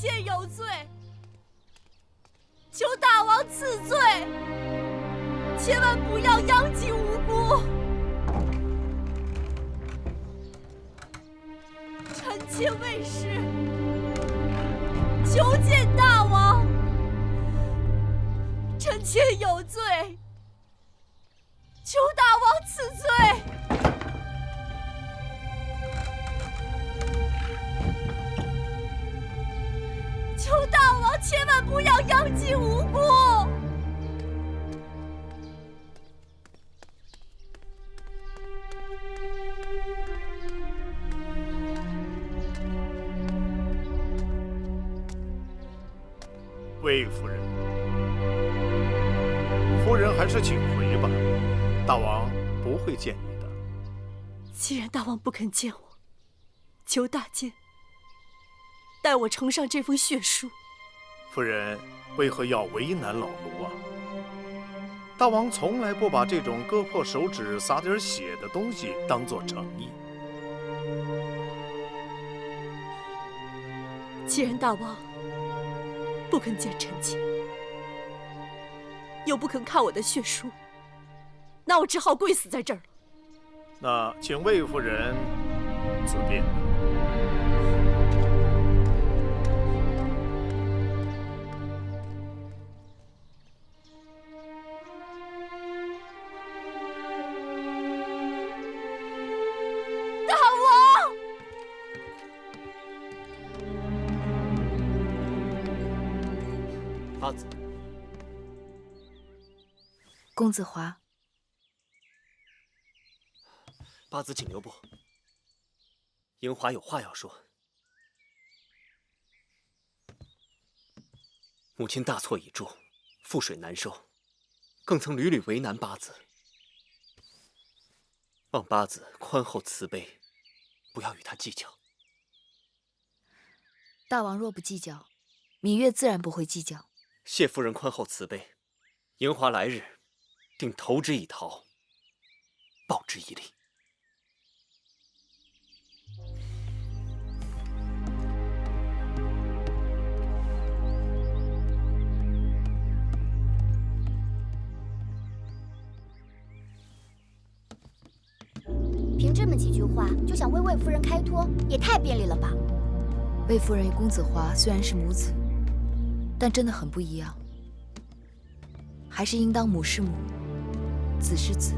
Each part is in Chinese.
妾有罪，求大王赐罪，千万不要殃及无辜。臣妾未誓，求见大王。臣妾有罪，求大王赐罪。求大王千万不要殃及无辜。魏夫人，夫人还是请回吧，大王不会见你的。既然大王不肯见我，求大监代我呈上这封血书。夫人为何要为难老奴啊？大王从来不把这种割破手指洒点血的东西当作诚意。既然大王不肯见臣妾，又不肯看我的血书，那我只好跪死在这儿了。那请魏夫人自便。大王！阿紫，公子华，八子请留步。樱华有话要说。母亲大错已铸，覆水难收，更曾屡屡为难八子。望八子宽厚慈悲，不要与他计较。大王若不计较，芈月自然不会计较。谢夫人宽厚慈悲，樱华来日定投之以桃，报之以李。凭这么几句话就想为魏夫人开脱，也太便利了吧？魏夫人与公子华虽然是母子，但真的很不一样，还是应当母是母，子是子。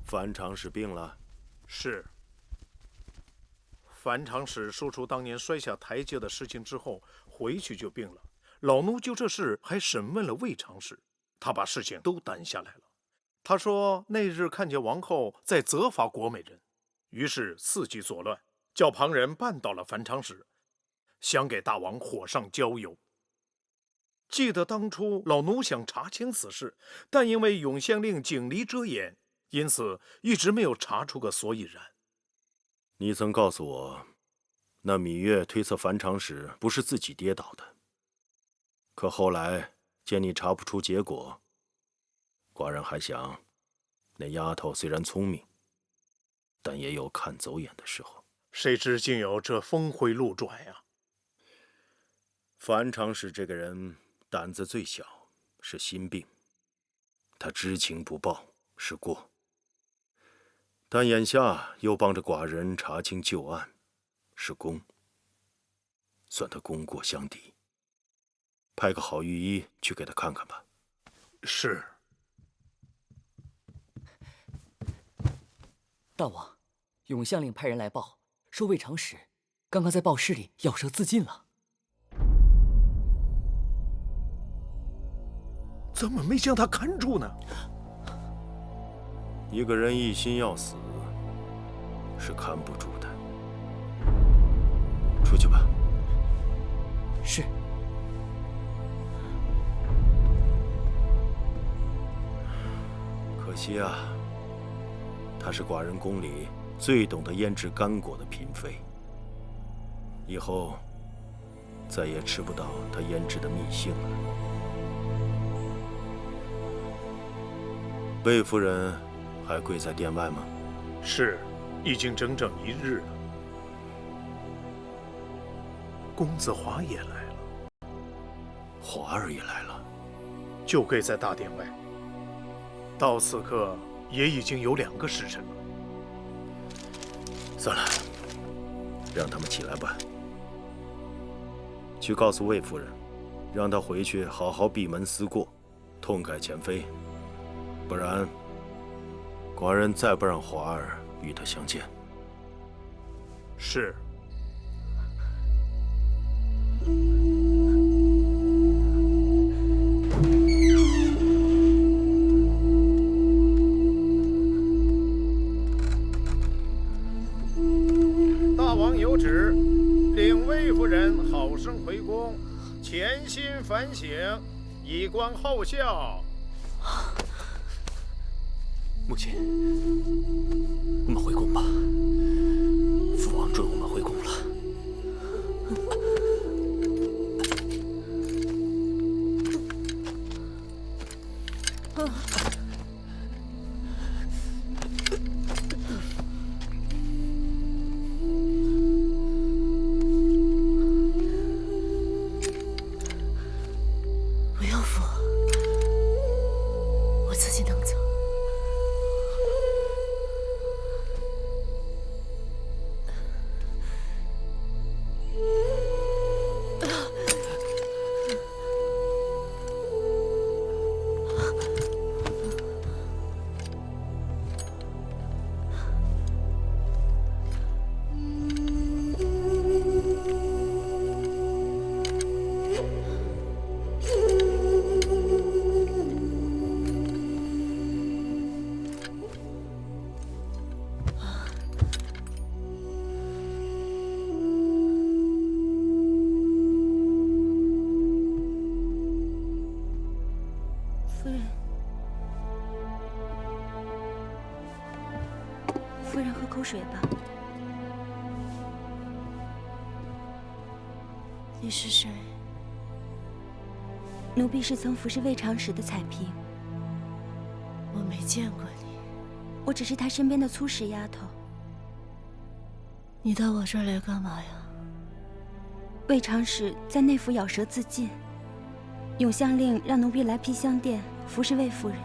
樊长史病了。是。樊长史说出当年摔下台阶的事情之后，回去就病了。老奴就这事还审问了魏长史，他把事情都担下来了。他说那日看见王后在责罚国美人，于是伺机作乱，叫旁人绊倒了樊长史，想给大王火上浇油。记得当初老奴想查清此事，但因为永县令警离遮掩，因此一直没有查出个所以然。你曾告诉我，那芈月推测樊长史不是自己跌倒的，可后来见你查不出结果，寡人还想，那丫头虽然聪明，但也有看走眼的时候。谁知竟有这峰回路转呀！樊长史这个人胆子最小，是心病，他知情不报是过。但眼下又帮着寡人查清旧案，是功，算他功过相抵。派个好御医去给他看看吧。是。大王，永相令派人来报，说魏长史刚刚在报室里咬舌自尽了。怎么没将他看住呢？一个人一心要死，是看不住的。出去吧。是。可惜啊，她是寡人宫里最懂得腌制干果的嫔妃，以后再也吃不到她腌制的蜜杏了。魏夫人还跪在殿外吗？是，已经整整1日了。公子华也来了，华儿也来了，就跪在大殿外。到此刻也已经有2个时辰了。算了，让他们起来吧。去告诉魏夫人，让她回去好好闭门思过，痛改前非，不然寡人再不让华儿与她相见。是。大王有旨，令魏夫人好生回宫，潜心反省，以观后效。母亲，我们回宫吧。父王准我们回宫了。不要扶，我自己能走。夫人喝口水吧。你是谁？奴婢是曾服侍魏长史的彩嫔，我没见过你。我只是他身边的粗使丫头。你到我这儿来干嘛呀？魏长史在内府咬舌自尽，永相令让奴婢来披香殿服侍魏夫人。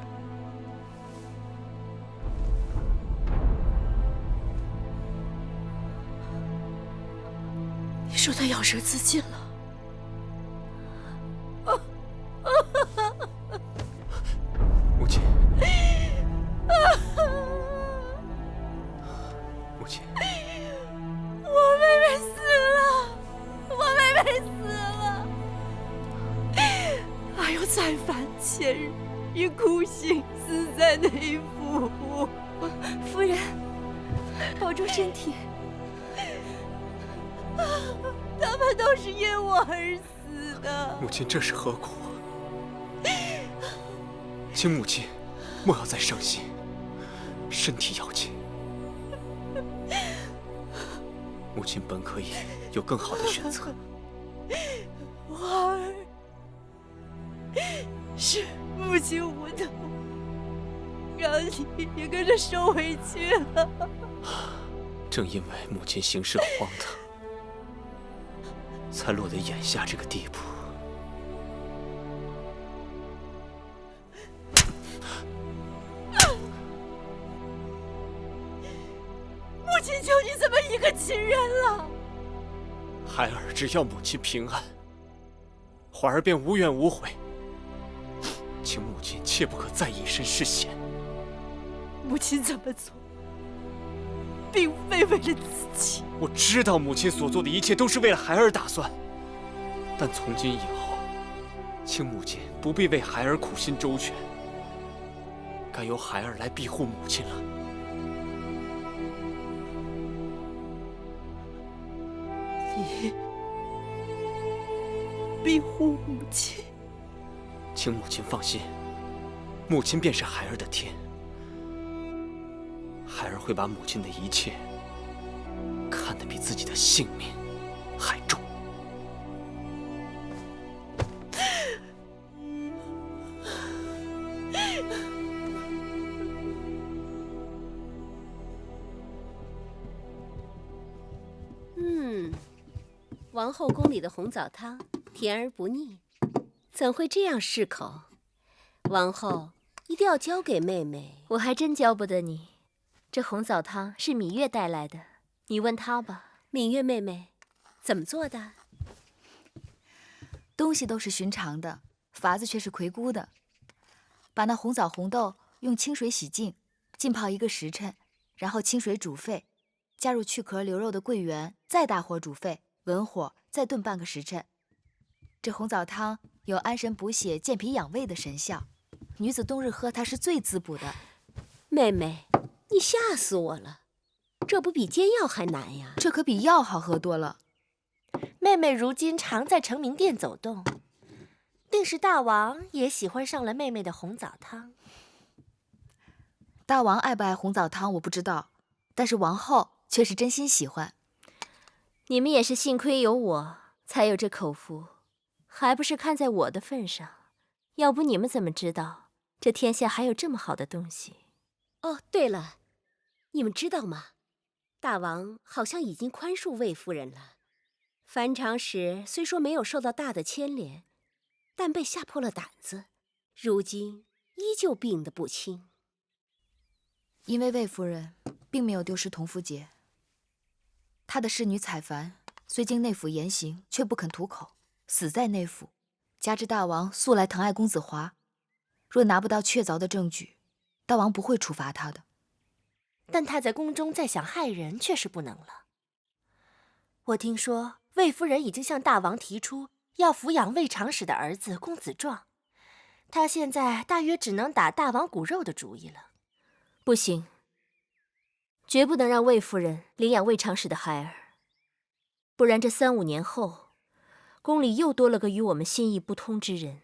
你说他咬舌自尽了？母亲，母亲，我妹妹死了，我妹妹死了。还有彩凡前日因哭醒死在内府。夫人，保重身体。他们都是因我而死的。母亲这是何苦？请母亲莫要再伤心，身体要紧。母亲本可以有更好的选择。花儿，是母亲无能，让你也跟着受委屈了。正因为母亲行事荒唐，才落得眼下这个地步。母亲就你这么一个亲人了，孩儿只要母亲平安，怀儿便无怨无悔。请母亲切不可再以身试险。母亲这么做，并非为了自己。我知道母亲所做的一切都是为了孩儿打算，但从今以后，请母亲不必为孩儿苦心周全，该由孩儿来庇护母亲了。你庇护母亲？请母亲放心，母亲便是孩儿的天，孩儿会把母亲的一切看得比自己的性命还重。王后宫里的红枣汤甜而不腻，怎会这样适口？王后一定要交给妹妹。我还真教不得你。这红枣汤是芈月带来的，你问她吧。芈月妹妹，怎么做的？东西都是寻常的，法子却是魁梧的。把那红枣红豆用清水洗净，浸泡1个时辰，然后清水煮沸，加入去壳留肉的桂圆，再大火煮沸，文火再炖半个时辰。这红枣汤有安神补血、健脾养胃的神效，女子冬日喝它是最滋补的。妹妹，你吓死我了，这不比煎药还难呀？这可比药好喝多了。妹妹如今常在成明殿走动，定是大王也喜欢上了妹妹的红枣汤。大王爱不爱红枣汤我不知道，但是王后却是真心喜欢。你们也是幸亏有我，才有这口福，还不是看在我的份上？要不你们怎么知道这天下还有这么好的东西？哦，对了，你们知道吗？大王好像已经宽恕魏夫人了。樊长史虽说没有受到大的牵连，但被吓破了胆子，如今依旧病得不轻。因为魏夫人并没有丢失同福节，她的侍女采樊虽经内府严刑，却不肯吐口，死在内府。加之大王素来疼爱公子华，若拿不到确凿的证据，大王不会处罚他的。但他在宫中再想害人，却是不能了。我听说魏夫人已经向大王提出要抚养魏长史的儿子公子壮，他现在大约只能打大王骨肉的主意了。不行，绝不能让魏夫人领养魏长史的孩儿，不然这3、5年后，宫里又多了个与我们心意不通之人。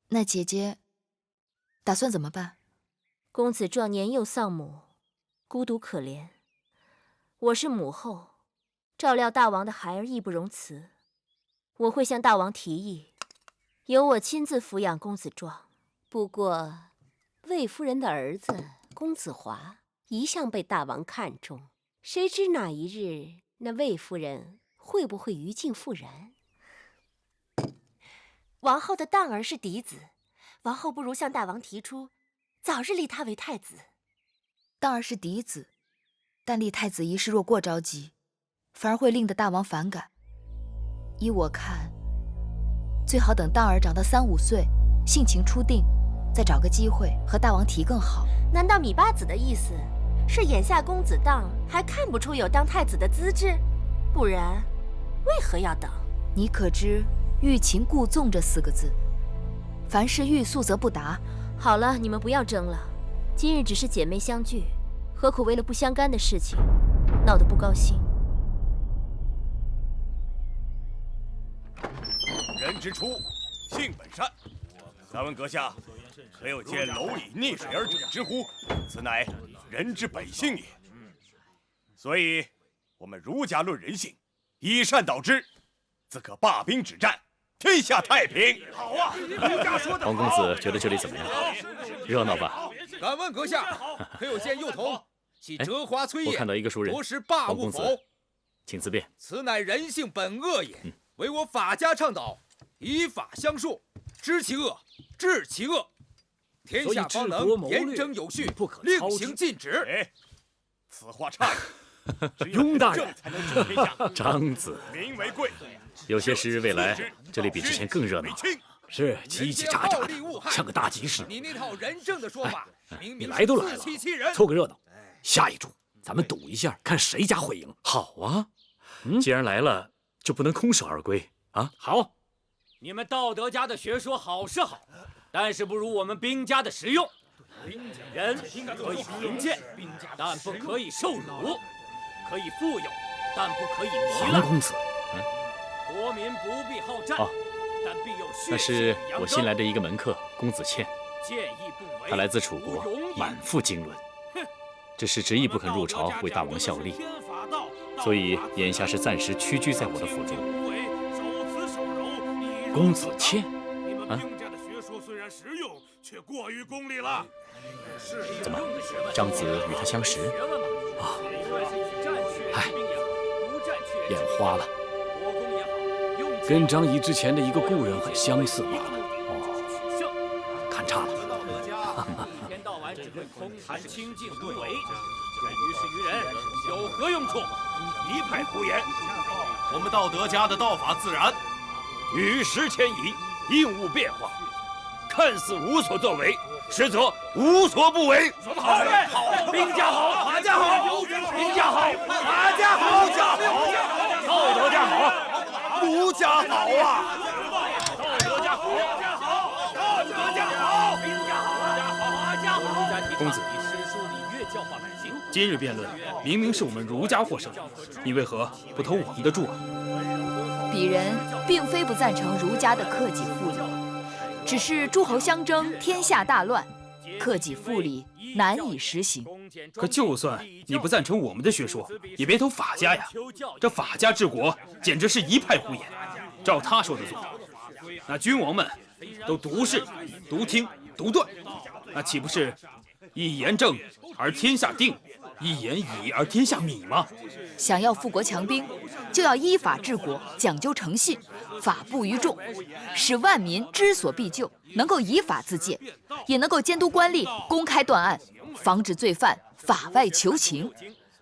那姐姐打算怎么办？公子壮年幼丧母，孤独可怜。我是母后，照料大王的孩儿义不容辞。我会向大王提议，由我亲自抚养公子壮。不过，魏夫人的儿子公子华一向被大王看重，谁知哪一日那魏夫人会不会于禁复燃？王后的当儿是嫡子，王后不如向大王提出，早日立他为太子。当然是嫡子，但立太子一事若过着急，反而会令得大王反感。依我看，最好等当儿长到3、5岁，性情初定，再找个机会和大王提更好。难道芈八子的意思是眼下公子当还看不出有当太子的资质？不然，为何要等？你可知欲擒故纵这4个字？凡事欲速则不达。好了，你们不要争了。今日只是姐妹相聚，何苦为了不相干的事情闹得不高兴？人之初，性本善。敢问阁下，可有见蝼蚁溺水而止之乎？此乃人之本性也。所以，我们儒家论人性，以善导之，自可罢兵止战，天下太平。好啊！儒家说得好。王公子觉得这里怎么样？热闹吧？敢问阁下，可有见幼童系折花催燕，我看到一个熟人，夺食霸王公子，物否？请自便。此乃人性本恶也，唯我法家倡导，以法相术，知其恶，治其恶，天下方能严整有序，令行禁止。此话差矣。雍大人，才能治天下。张子，民为贵，有些时未来这里比之前更热闹，是叽叽喳喳的，像个大集市。你那套人证的说法，你来都来了，凑个热闹。下一注，咱们赌一下，看谁家会赢。好啊，既然来了，就不能空手而归啊！好，你们道德家的学说好是好，但是不如我们兵家的实用。人可以贫贱，但不可以受辱；可以富有，但不可以糜烂。黄公子，国民不必好战，但必有血那是气扬我新来的一个门客公子倩，见义不为。他来自楚国，满腹经纶，只是执意不肯入朝为大王效力，所以眼下是暂时屈居在我的府中。公子倩，啊？兵家的学说虽然实用，却过于功利了。怎么，张子与他相识？啊，唉，眼花了，跟张仪之前的一个故人很相似罢了。哦，看差了。一天到晚只会空谈清净无为，于事于人有何用处？一派胡言。我们道德家的道法自然，与时迁移，应物变化，看似无所作为，实则无所不为。说得好，好，兵家好，法家好，兵家好，法家好，道德家好，儒家好啊！道德家好，道德家好，兵家好，法家好。公子，今日辩论明明是我们儒家获胜，你为何不投我们的注啊？鄙人并非不赞成儒家的克己复礼，只是诸侯相争，天下大乱，克己复礼难以实行。可就算你不赞成我们的学说，也别投法家呀！这法家治国简直是一派胡言。照他说的做，那君王们都独视、独听、独断，那岂不是一言正而天下定，一言以而天下米吗？想要富国强兵，就要依法治国，讲究诚信，法布于众，使万民知所必就，能够以法自戒，也能够监督官吏公开断案，防止罪犯法外求情。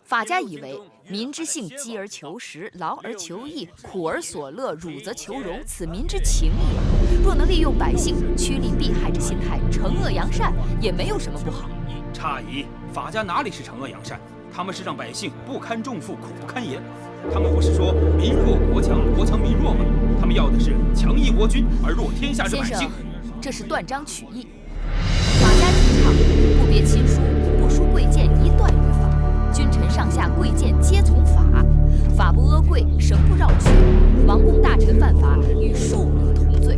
法家以为民之性饥而求食，劳而求逸，苦而所乐，辱则求荣，此民之情也。若能利用百姓趋利避害之心态，惩恶扬善，也没有什么不好。诧异，法家哪里是惩恶扬善？他们是让百姓不堪重负，苦不堪言。他们不是说民弱国强，国强民弱吗？他们要的是强义国君，而弱天下之百姓。先生，这是断章取义。法家提倡不别亲疏，不输贵贱，一断于法。君臣上下贵贱皆从法，法不阿贵，绳不绕曲。王公大臣犯法，与庶民同罪。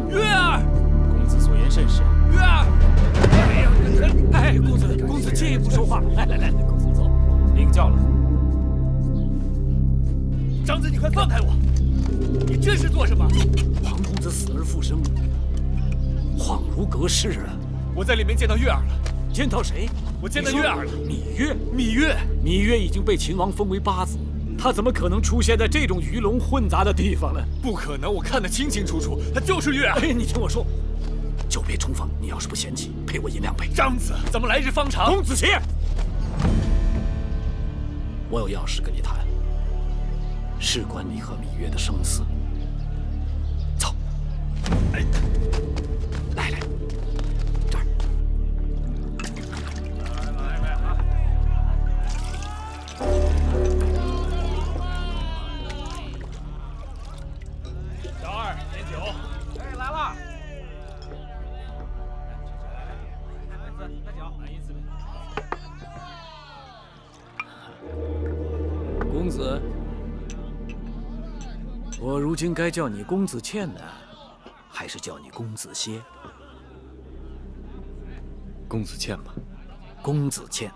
月儿，公子所言甚是。月儿，哎，公子借一步说话。来，公子坐，领教了。张子，你快放开我！你这是做什么？黄公子死而复生，恍如隔世啊！我在里面见到月儿了。见到谁？我见到月儿了。芈月已经被秦王封为八子，他怎么可能出现在这种鱼龙混杂的地方呢？不可能，我看得清清楚楚，他就是月儿。哎，你听我说，久别重逢，你要是不嫌弃，陪我饮2杯。张子，咱们来日方长。公子卿，我有要事跟你谈，事关你和芈月的生死。走，来，这儿。小二，点酒。哎，来了。公子，我如今该叫你公子倩呢，还是叫你公子歇？公子倩吧。公子倩，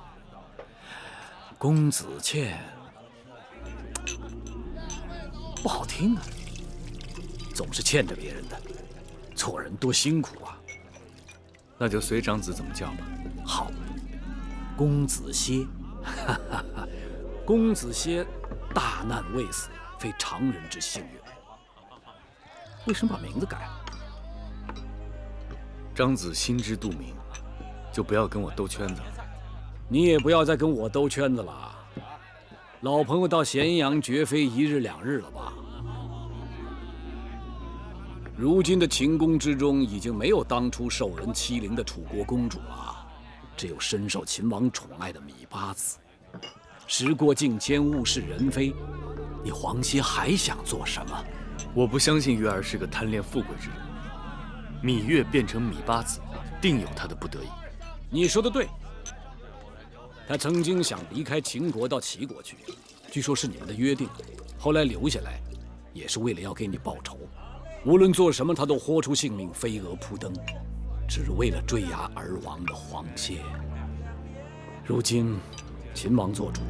公子倩，不好听啊，总是欠着别人的，做人多辛苦啊。那就随长子怎么叫吧。好，公子歇，哈哈哈，公子歇，大难未死，非常人之幸运。为什么把名字改？张子心知肚明，就不要跟我兜圈子了。你也不要再跟我兜圈子了。老朋友到咸阳绝非一日两日了吧？如今的秦宫之中，已经没有当初受人欺凌的楚国公主了，只有深受秦王宠爱的芈八子。时过境迁，物是人非，你黄歇还想做什么？我不相信月儿是个贪恋富贵之人。芈月变成芈八子，定有她的不得已。你说的对。他曾经想离开秦国到齐国去，据说是你们的约定，后来留下来，也是为了要给你报仇。无论做什么，他都豁出性命，飞蛾扑灯，只为了追押而亡的黄歇。如今，秦王做主，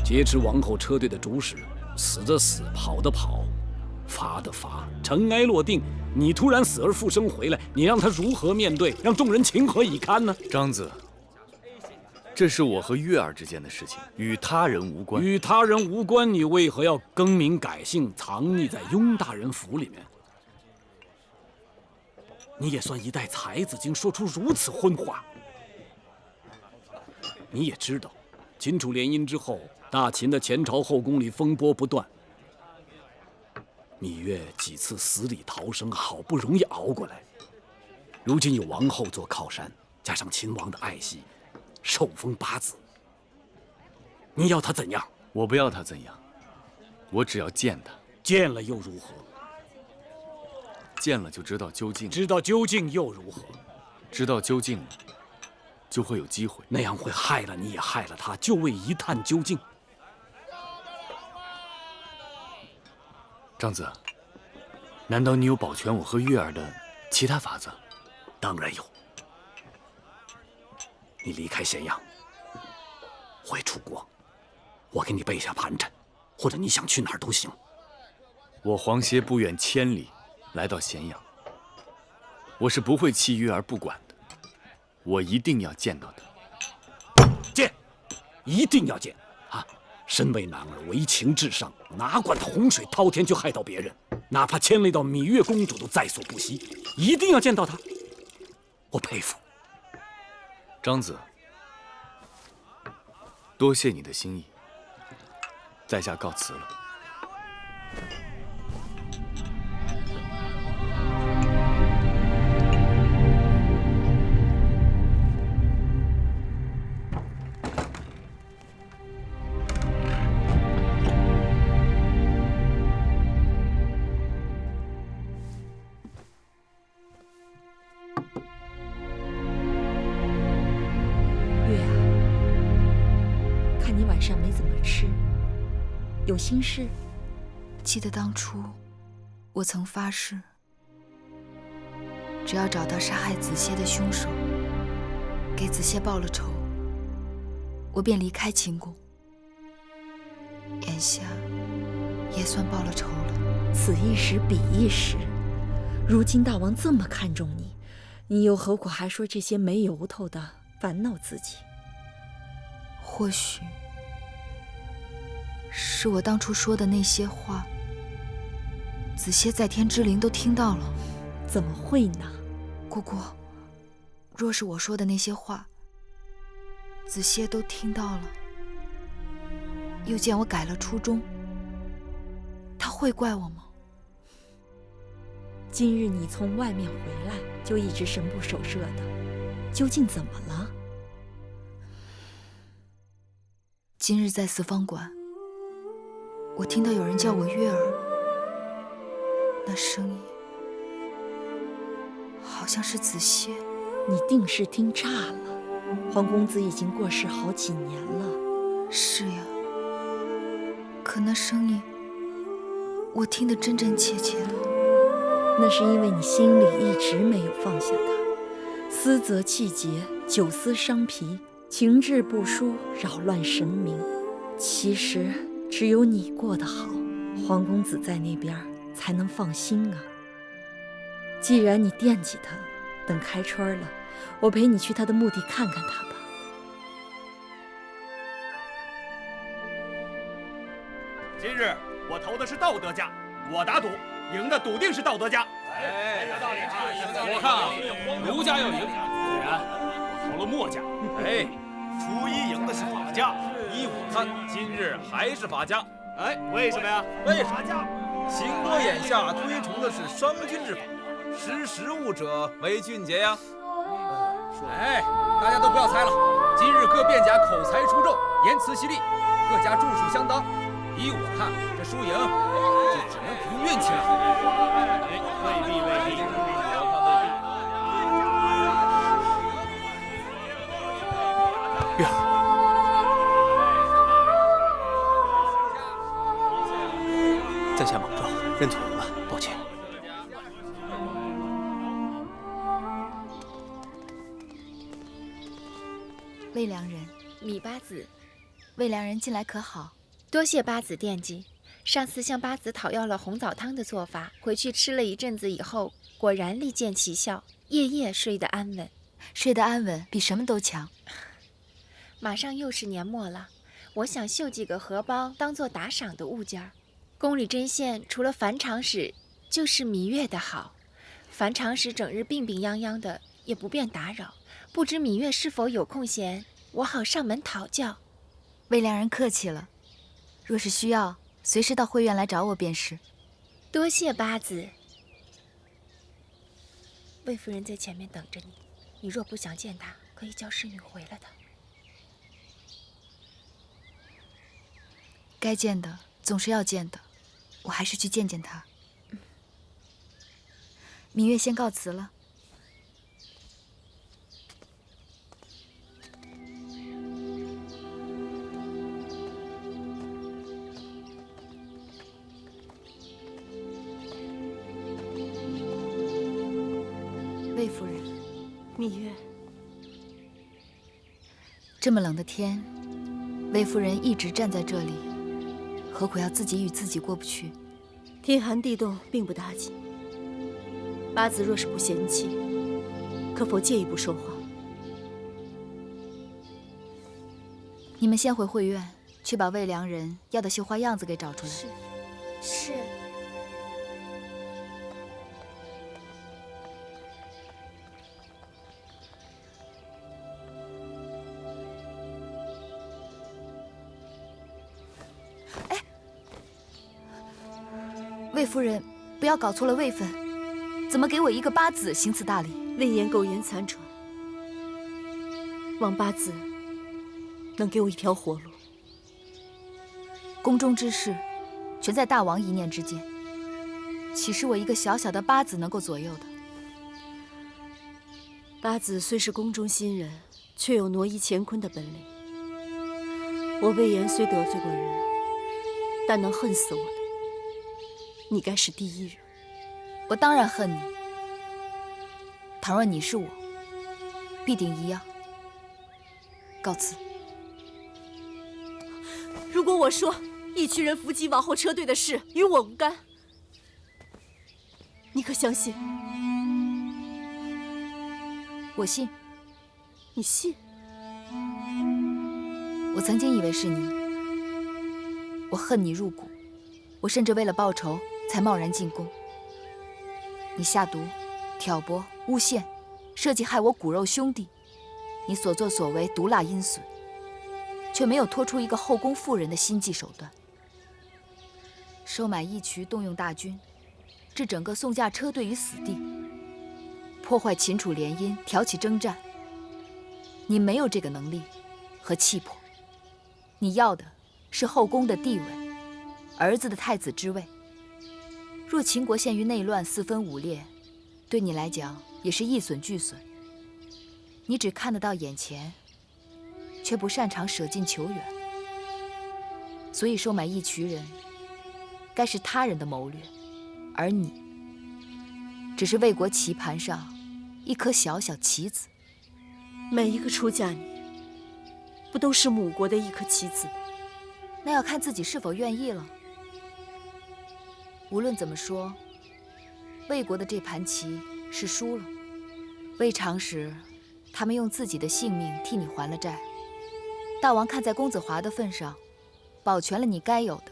劫持王后车队的主使，死的死，跑的跑，罚的罚，尘埃落定。你突然死而复生回来，你让他如何面对？让众人情何以堪呢？张子，这是我和月儿之间的事情，与他人无关。与他人无关，你为何要更名改姓，藏匿在雍大人府里面？你也算一代才子，竟说出如此荤话。你也知道，秦楚联姻之后，大秦的前朝后宫里风波不断。芈月几次死里逃生，好不容易熬过来，如今有王后做靠山，加上秦王的爱惜，受封八子。你要他怎样？我不要他怎样，我只要见他。见了又如何？见了就知道究竟。知道究竟又如何？知道究竟了，就会有机会。那样会害了你，也害了他，就为一探究竟。张子，难道你有保全我和月儿的其他法子？当然有。你离开咸阳，回楚国，我给你备下盘缠，或者你想去哪儿都行。我黄歇不远千里来到咸阳，我是不会弃月儿不管的，我一定要见到他。见，一定要见啊！身为男儿，为情至上，哪管他洪水滔天就害到别人，哪怕牵累到芈月公主都在所不惜，一定要见到他。我佩服。张子，多谢你的心意，在下告辞了。有心事？记得当初，我曾发誓，只要找到杀害子歇的凶手，给子歇报了仇，我便离开秦宫。眼下也算报了仇了。此一时彼一时，如今大王这么看重你，你又何苦还说这些没由头的烦恼自己？或许是我当初说的那些话，子歇在天之灵都听到了。怎么会呢？姑姑，若是我说的那些话，子歇都听到了，又见我改了初衷，他会怪我吗？今日你从外面回来，就一直神不守舍的，究竟怎么了？今日在四方馆，我听到有人叫我月儿，那声音好像是子歇。你定是听岔了，黄公子已经过世好几年了。是呀，可那声音我听得真真切切的。那是因为你心里一直没有放下他，思则气结，久思伤脾，情志不舒，扰乱神明。其实只有你过得好，黄公子在那边才能放心啊。既然你惦记他，等开春了，我陪你去他的墓地看看他吧。今日我投的是道德家，我打赌赢的笃定是道德家。哎，有道理啊！我看啊，儒家要赢，自然我投了墨家。哎，初一赢的是法家，依我看，今日还是法家。哎，为什么呀？为啥？秦国眼下推崇的是商君之法，识时务者为俊杰呀。哎，大家都不要猜了，今日各辩家口才出众，言辞犀利，各家著述相当。依我看，这输赢就只能凭运气了。未必，我看未必。月儿，在下莽撞，认错人了，抱歉。魏良人，米八子，魏良人近来可好？多谢八子惦记。上次向八子讨要了红枣汤的做法，回去吃了一阵子以后，果然立见奇效，夜夜睡得安稳。睡得安稳比什么都强。马上又是年末了，我想绣几个荷包当做打赏的物件儿。宫里针线除了樊长史，就是芈月的好。樊长史整日病病殃殃的，也不便打扰。不知芈月是否有空闲，我好上门讨教。魏良人客气了，若是需要，随时到会院来找我便是。多谢八子。魏夫人在前面等着你，你若不想见她，可以叫侍女回了的。该见的总是要见的，我还是去见见她。芈月先告辞了。魏夫人，芈月，这么冷的天，魏夫人一直站在这里，何苦要自己与自己过不去？天寒地冻，并不打紧。八子若是不嫌弃，可否借一步说话？你们先回会院，去把魏良人要的绣花样子给找出来。是。魏夫人，不要搞错了位分，怎么给我一个八子行此大礼？魏延苟延残喘，望八子能给我一条活路。宫中之事，全在大王一念之间，岂是我一个小小的八子能够左右的？八子虽是宫中新人，却有挪移乾坤的本领。我魏延虽得罪过人，但能恨死我的，你该是第一人。我当然恨你。倘若你是我，必定一样。告辞。如果我说一群人伏击王后车队的事与我无干，你可相信？我信。你信？我曾经以为是你，我恨你入骨，我甚至为了报仇才贸然进宫。你下毒、挑拨、诬陷，设计害我骨肉兄弟，你所作所为毒辣阴损，却没有拖出一个后宫妇人的心计手段。收买义渠，动用大军，置整个宋驾车队于死地，破坏秦楚联姻，挑起征战。你没有这个能力和气魄，你要的是后宫的地位，儿子的太子之位。若秦国陷于内乱，四分五裂，对你来讲也是一损俱损。你只看得到眼前，却不擅长舍近求远。所以收买义渠人，该是他人的谋略，而你只是魏国棋盘上一颗小小棋子。每一个出嫁女，不都是母国的一颗棋子吗？那要看自己是否愿意了。无论怎么说，魏国的这盘棋是输了。魏长史他们用自己的性命替你还了债，大王看在公子华的份上，保全了你该有的，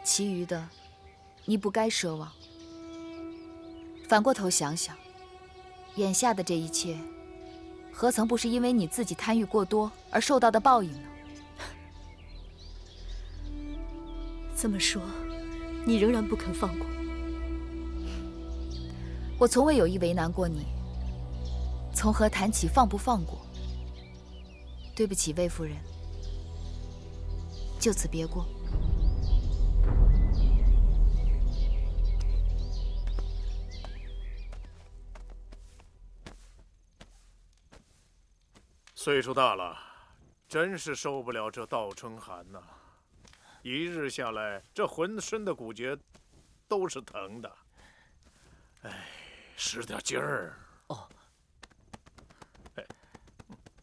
其余的你不该奢望。反过头想想，眼下的这一切，何曾不是因为你自己贪欲过多而受到的报应呢？这么说，你仍然不肯放过我从未有意为难过你，从何谈起放不放过？对不起，魏夫人，就此别过。岁数大了，真是受不了这倒春寒呐！一日下来，这浑身的骨节都是疼的。哎，使点劲儿。哦，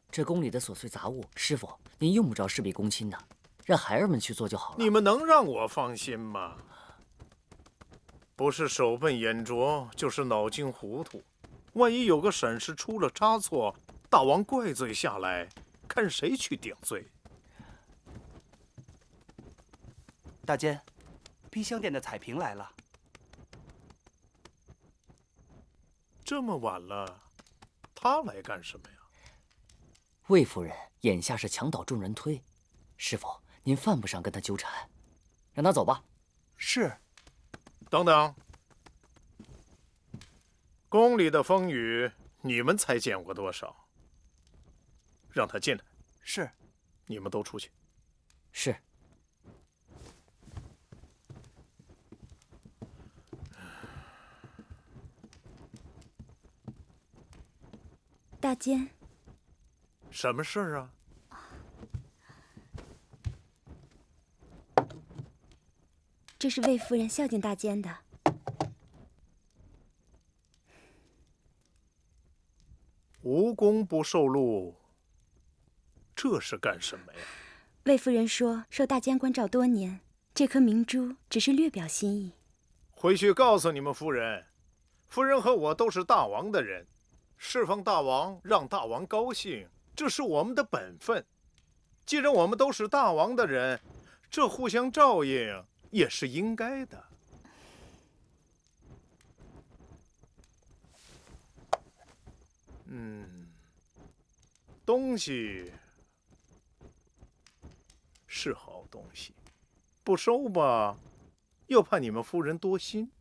这宫里的琐碎杂物，师傅您用不着事必躬亲的，让孩儿们去做就好了。你们能让我放心吗？不是手笨眼拙，就是脑筋糊涂。万一有个闪失出了差错，大王怪罪下来，看谁去顶罪。大监，披香殿的彩屏来了。这么晚了，他来干什么呀？魏夫人眼下是墙倒众人推，师傅您犯不上跟他纠缠，让他走吧。是。等等，宫里的风雨，你们才见过多少？让他进来。是。你们都出去。是。大监，什么事儿啊？这是魏夫人孝敬大监的。无功不受禄，这是干什么呀？魏夫人说，受大监关照多年，这颗明珠只是略表心意。回去告诉你们夫人，夫人和我都是大王的人。侍奉大王，让大王高兴，这是我们的本分。既然我们都是大王的人，这互相照应也是应该的。东西是好东西，不收吧，又怕你们夫人多心，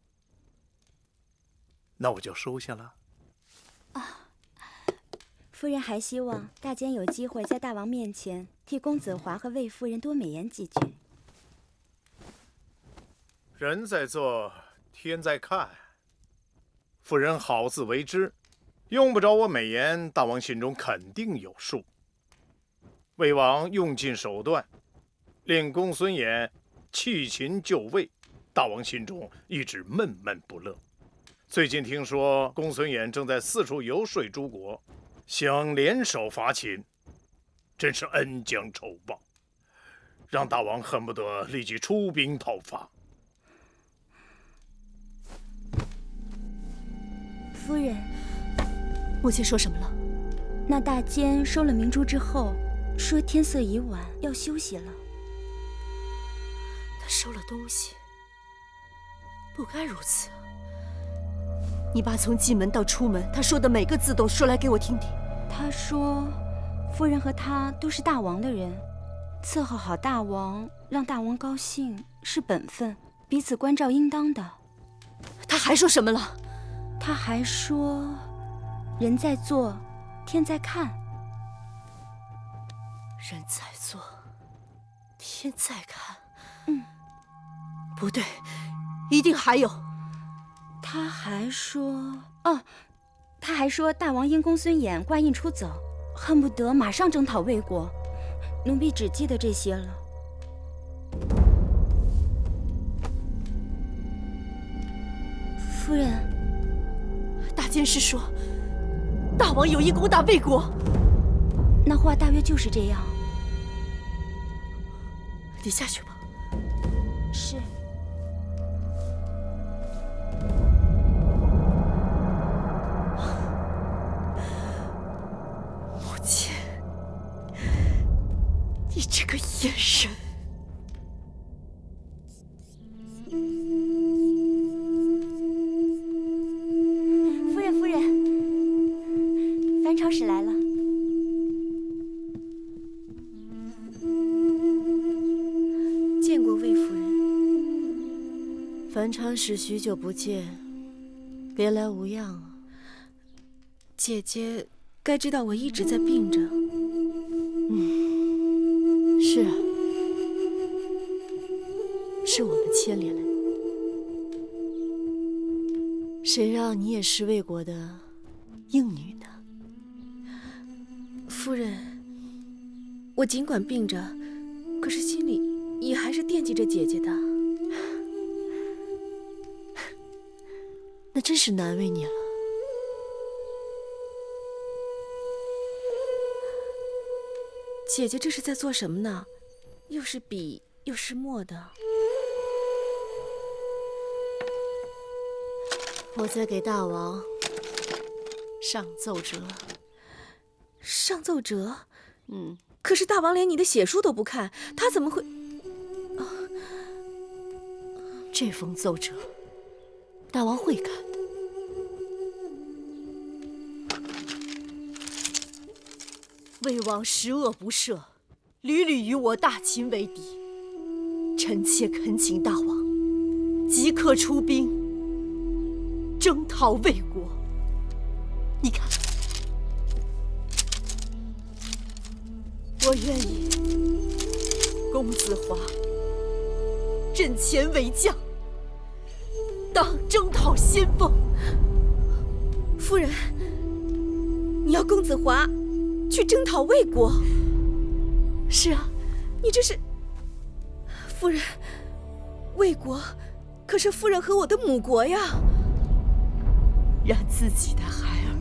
那我就收下了。夫人还希望大监有机会在大王面前替公子华和魏夫人多美言几句。人在做，天在看。夫人好自为之，用不着我美言，大王心中肯定有数。魏王用尽手段，令公孙衍弃秦就魏，大王心中一直闷闷不乐。最近听说公孙衍正在四处游说诸国，想联手伐秦，真是恩将仇报，让大王恨不得立即出兵讨伐。夫人，母亲说什么了？那大监收了明珠之后，说天色已晚，要休息了。他收了东西，不该如此啊！你爸从进门到出门，他说的每个字都说来给我听听。他说，夫人和他都是大王的人，伺候好大王，让大王高兴是本分，彼此关照应当的。他还说什么了？他还说，人在做，天在看。人在做，天在看。不对，一定还有。他还说，他还说大王因公孙衍挂印出走，恨不得马上征讨魏国。奴婢只记得这些了。夫人，大监是说，大王有意攻打魏国。那话大约就是这样。你下去吧。是。母亲，你这个眼神。夫人，樊朝使来了。樊长史许久不见，别来无恙啊。姐姐该知道我一直在病着。是啊，是我们牵连了你。谁让你也是魏国的应女呢？夫人，我尽管病着，可是心里也还是惦记着姐姐的。那真是难为你了。姐姐这是在做什么呢？又是笔又是墨的。我在给大王上奏折。上奏折？可是大王连你的写书都不看，他怎么会？这封奏折，大王会看的。魏王十恶不赦，屡屡与我大秦为敌。臣妾恳请大王即刻出兵，征讨魏国。你看，我愿意公子华阵前为将，当征讨先锋。夫人，你要公子华去征讨魏国？是啊，你这是……夫人，魏国可是夫人和我的母国呀。让自己的孩儿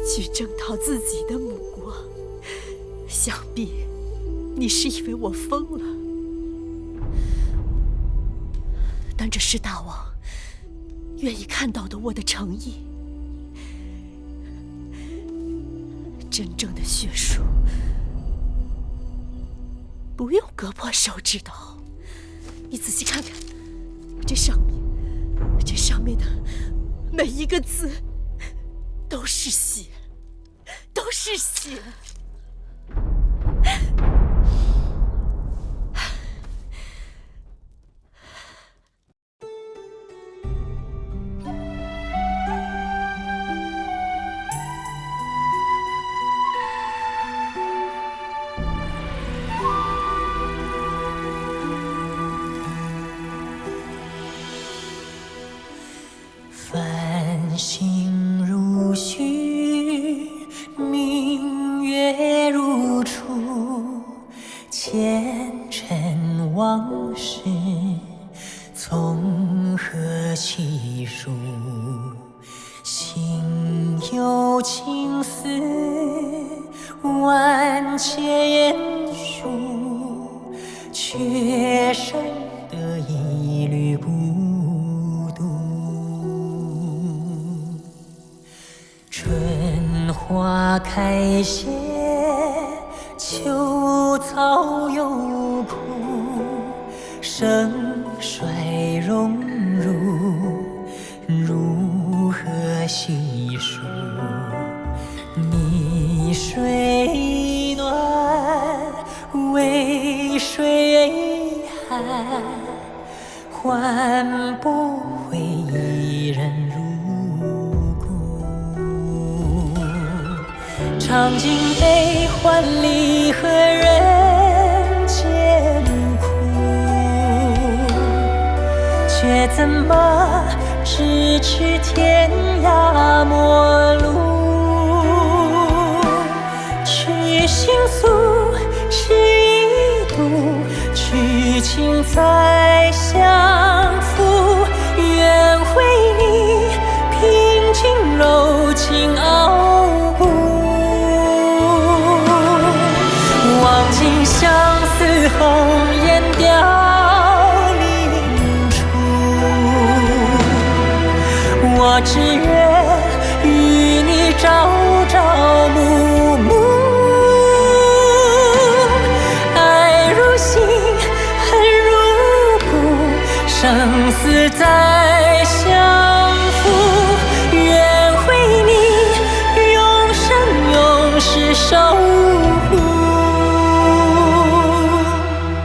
去征讨自己的母国，想必你是以为我疯了。但这是大王愿意看到的我的诚意。真正的学术不用割破手指头，你仔细看看这上面的每一个字都是血，都是血。繁星如许，明月如初，前尘往事从何起数？心有情丝万千言书，却生得一缕孤独。春花开谢，秋草又枯，盛衰荣辱，如何细数？泥水暖，渭水寒，换不回一人如故。尝尽悲欢离合人间苦，却怎么咫尺天涯陌路？去心诉，是一度，去情再相负。愿为你平静柔情傲骨，望尽相思红颜凋零处。我只愿与你朝朝暮暮，爱如心，恨如骨，生死再相负。愿为你永生永世守护，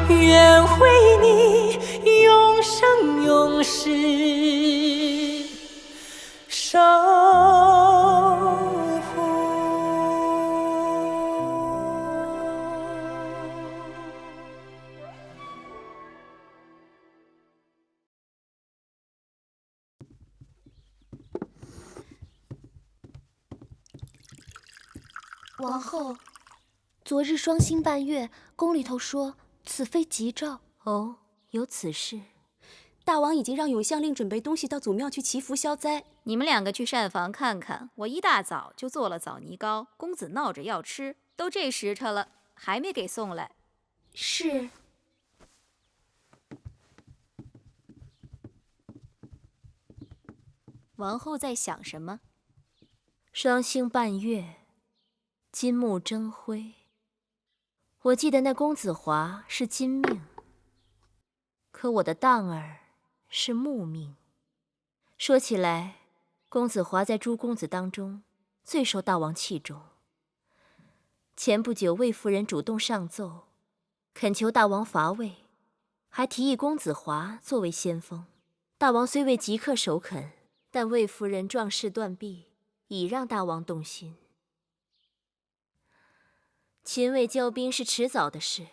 愿为你永生是守护。王后，昨日双星伴月，宫里头说此非吉兆。哦，有此事。大王已经让永相令准备东西到祖庙去祈福消灾。你们两个去膳房看看，我一大早就做了枣泥糕，公子闹着要吃，都这时辰了，还没给送来。是。王后在想什么？双星伴月，金木争辉。我记得那公子华是金命，可我的当儿是木命。说起来，公子华在诸公子当中最受大王器重。前不久，魏夫人主动上奏，恳求大王伐魏，还提议公子华作为先锋。大王虽未即刻首肯，但魏夫人壮士断臂，已让大王动心。秦魏交兵是迟早的事，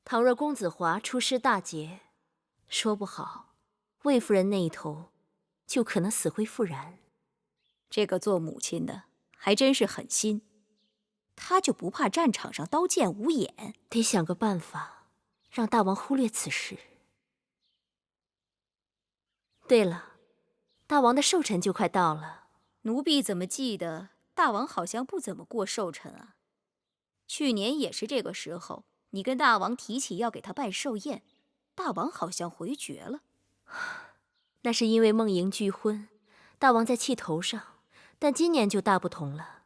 倘若公子华出师大捷，说不好，魏夫人那一头就可能死灰复燃。这个做母亲的还真是狠心，她就不怕战场上刀剑无眼？得想个办法，让大王忽略此事。对了，大王的寿辰就快到了，奴婢怎么记得大王好像不怎么过寿辰啊？去年也是这个时候，你跟大王提起要给他办寿宴，大王好像回绝了。那是因为梦莹拒婚，大王在气头上。但今年就大不同了，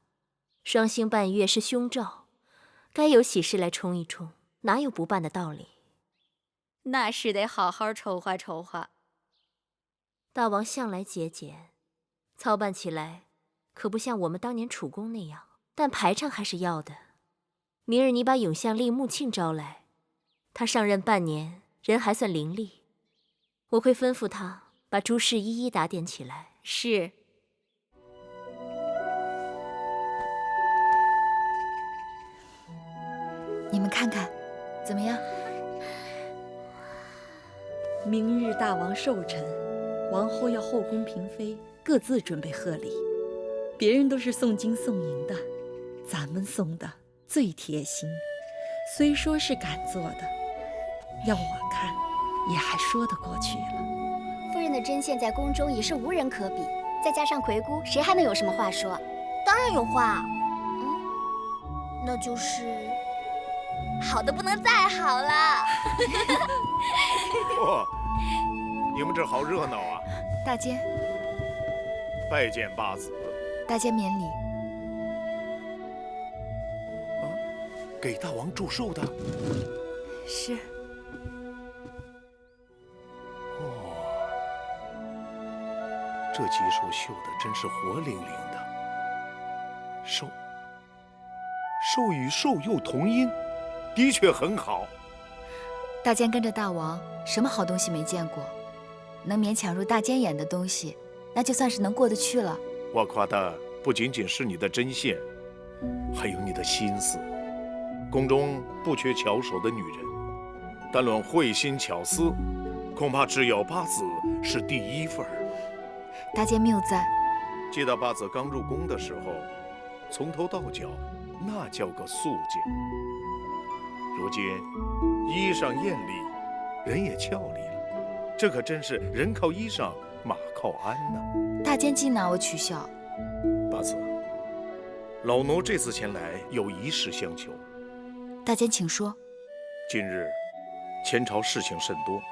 双星伴月是凶兆，该有喜事来冲一冲，哪有不办的道理？那是得好好筹划筹划。大王向来节俭，操办起来可不像我们当年储公那样，但排场还是要的。明日你把永相令穆庆招来，他上任半年，人还算伶俐，我会吩咐他把诸事一一打点起来。是。你们看看，怎么样？明日大王寿辰，王后要后宫嫔妃各自准备贺礼。别人都是送金送银的，咱们送的最贴心。虽说是敢做的，要我看也还说得过去了。夫人的针线在宫中也是无人可比，再加上魁姑，谁还能有什么话说？当然有话。那就是好的不能再好了。哇，你们这好热闹啊！大监，拜见八子。大监免礼。给大王祝寿的。是。这几手绣的真是活灵灵的。寿与寿又同音，的确很好。大监跟着大王，什么好东西没见过？能勉强入大监眼的东西，那就算是能过得去了。我夸的不仅仅是你的针线，还有你的心思。宫中不缺巧手的女人，但论慧心巧思，恐怕只有八子是第一份。大监谬赞。记得八子刚入宫的时候，从头到脚那叫个素净。如今衣裳艳丽，人也俏丽了，这可真是人靠衣裳，马靠鞍呐。大监尽拿我取笑。八子，老奴这次前来有一事相求。大监请说。近日前朝事情甚多，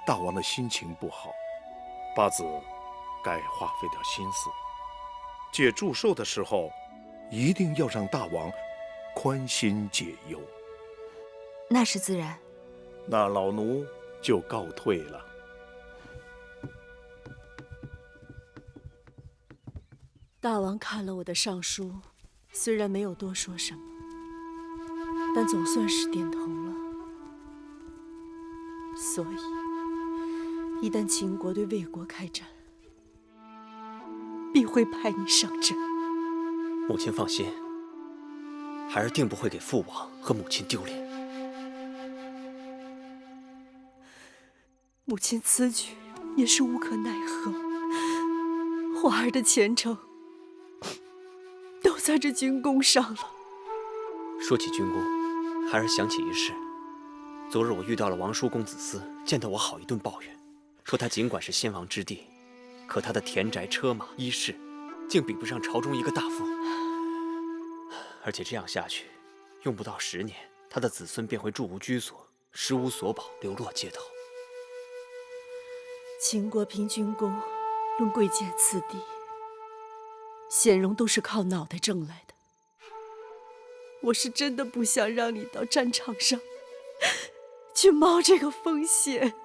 大王的心情不好，八子该花费点心思。借祝寿的时候，一定要让大王宽心解忧。那是自然。那老奴就告退了。大王看了我的上书，虽然没有多说什么，但总算是点头了。所以，一旦秦国对魏国开战，必会派你上阵。母亲放心，孩儿定不会给父王和母亲丢脸。母亲此举也是无可奈何，华儿的前程都在这军功上了。说起军功，孩儿想起一事。昨日我遇到了王叔公子思，见得我好一顿抱怨，说他尽管是先王之弟，可他的田宅、车马、衣饰，竟比不上朝中一个大夫。而且这样下去，用不到10年，他的子孙便会住无居所，食无所保，流落街头。秦国凭军功，论贵贱次第，显荣都是靠脑袋挣来的。我是真的不想让你到战场上去冒这个风险，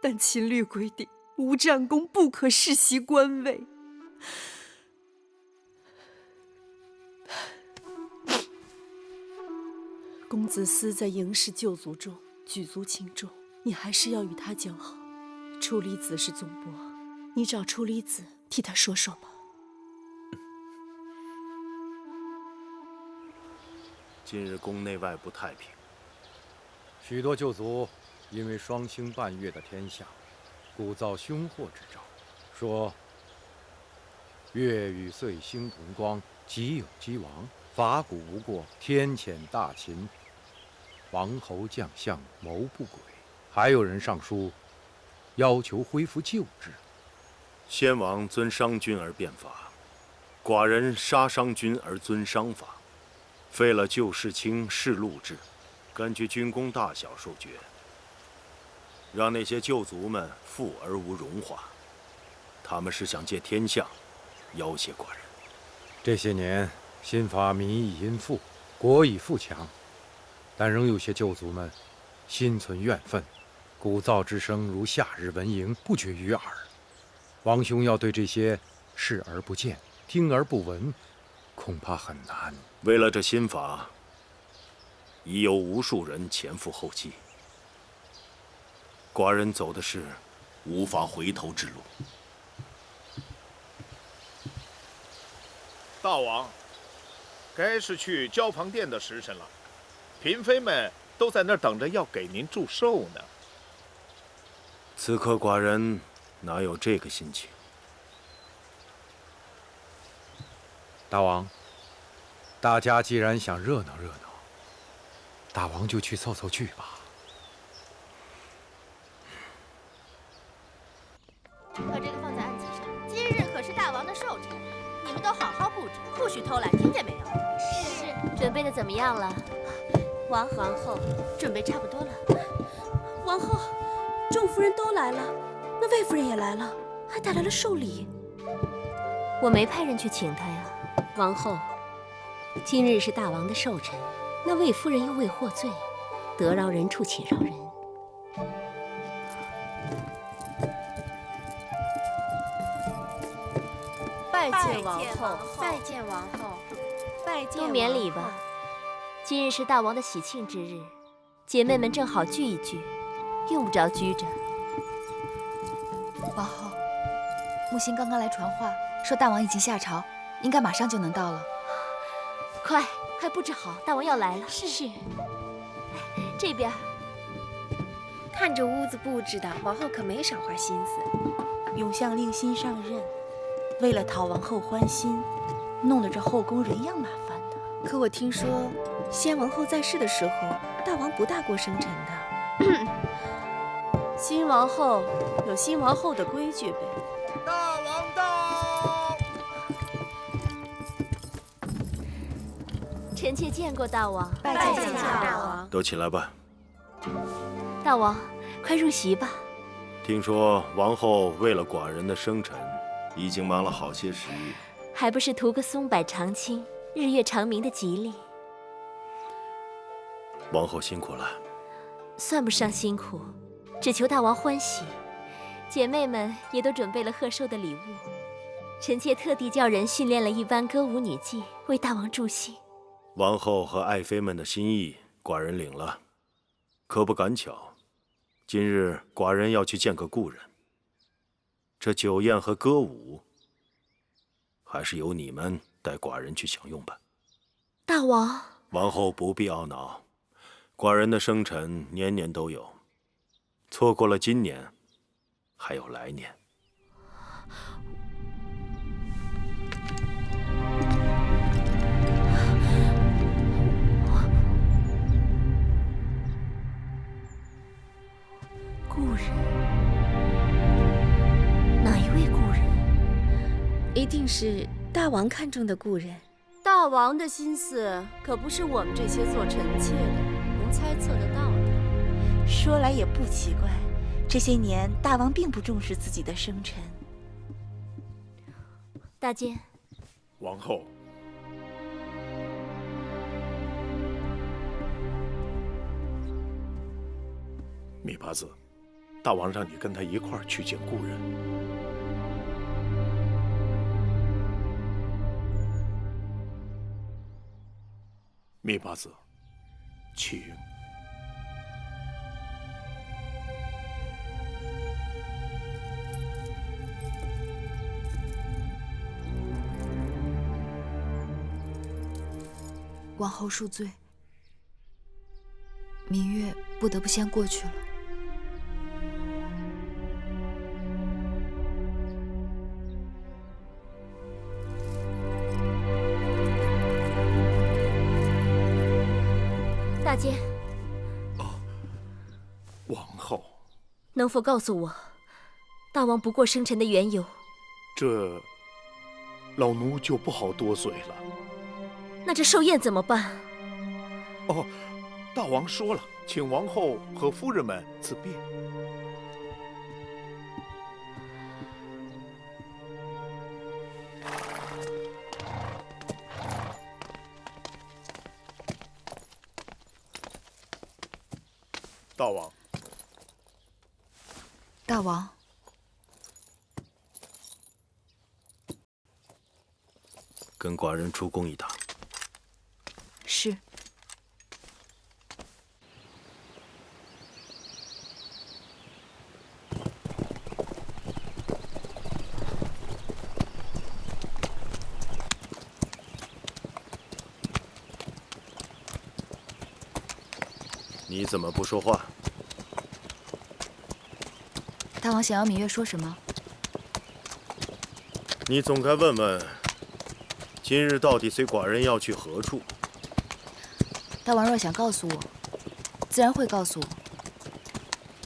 但秦律规定，无战功不可世袭官位。公子思在嬴氏旧族中举足轻重，你还是要与他交好。处离子是总伯，你找处离子替他说说吧。近日宫内外不太平，许多旧族因为双星半月的天下，鼓噪凶祸之兆，说月与岁星同光，己有姬王，法古无过，天谴大秦，王侯将相谋不轨。还有人上书要求恢复旧制。先王尊商君而变法，寡人杀商君而尊商法，废了旧世卿世禄制，根据军功大小授爵，让那些旧族们富而无荣华。他们是想借天下要挟寡人。这些年，新法民已殷富，国已富强，但仍有些旧族们心存怨愤，鼓噪之声如夏日蚊蝇，不绝于耳。王兄要对这些视而不见、听而不闻，恐怕很难。为了这新法，已有无数人前赴后继，寡人走的是无法回头之路。大王，该是去交旁殿的时辰了，嫔妃们都在那儿等着要给您祝寿呢。此刻寡人哪有这个心情？大王，大家既然想热闹热闹，大王就去凑凑去吧。把这个放在案几上。今日可是大王的寿辰，你们都好好布置，不许偷懒，听见没有？是。准备的怎么样了？王后，准备差不多了。王后，众夫人都来了，那魏夫人也来了，还带来了寿礼。我没派人去请她呀。王后，今日是大王的寿辰，那魏夫人又未获罪，得饶人处且饶人。拜见王后，拜见王后，拜见。都免礼吧。今日是大王的喜庆之日，姐妹们正好聚一聚，用不着拘着。王后，木星刚刚来传话，说大王已经下朝，应该马上就能到了。快布置好，大王要来了。是。这边。看着屋子布置的，王后可没少花心思。永相令新上任，为了讨王后欢心，弄得这后宫人仰马翻的。可我听说，先王后在世的时候，大王不大过生辰的。新王后有新王后的规矩呗。大王到！臣妾见过大王。拜见大王。都起来吧。大王，快入席吧。听说王后为了寡人的生辰，已经忙了好些时日，还不是图个松柏长青、日月长明的吉利。王后辛苦了。算不上辛苦，只求大王欢喜。姐妹们也都准备了贺寿的礼物，臣妾特地叫人训练了一班歌舞女妓，为大王助兴。王后和爱妃们的心意，寡人领了。可不赶巧，今日寡人要去见个故人，这酒宴和歌舞，还是由你们带寡人去享用吧。大王，王后不必懊恼，寡人的生辰年年都有，错过了今年，还有来年。故人？哪一位故人？一定是大王看中的故人。大王的心思可不是我们这些做臣妾的能猜测得到的。说来也不奇怪，这些年大王并不重视自己的生辰。大监，王后，米八字，大王让你跟他一块儿去见故人。米八字，请。王后恕罪，芈月不得不先过去了。大监，王后，能否告诉我，大王不过生辰的缘由？这老奴就不好多嘴了。那这寿宴怎么办？哦，大王说了，请王后和夫人们自便。大王，大王，跟寡人出宫一趟。是。你怎么不说话？大王想要芈月说什么？你总该问问，今日到底随寡人要去何处？大王若想告诉我，自然会告诉我。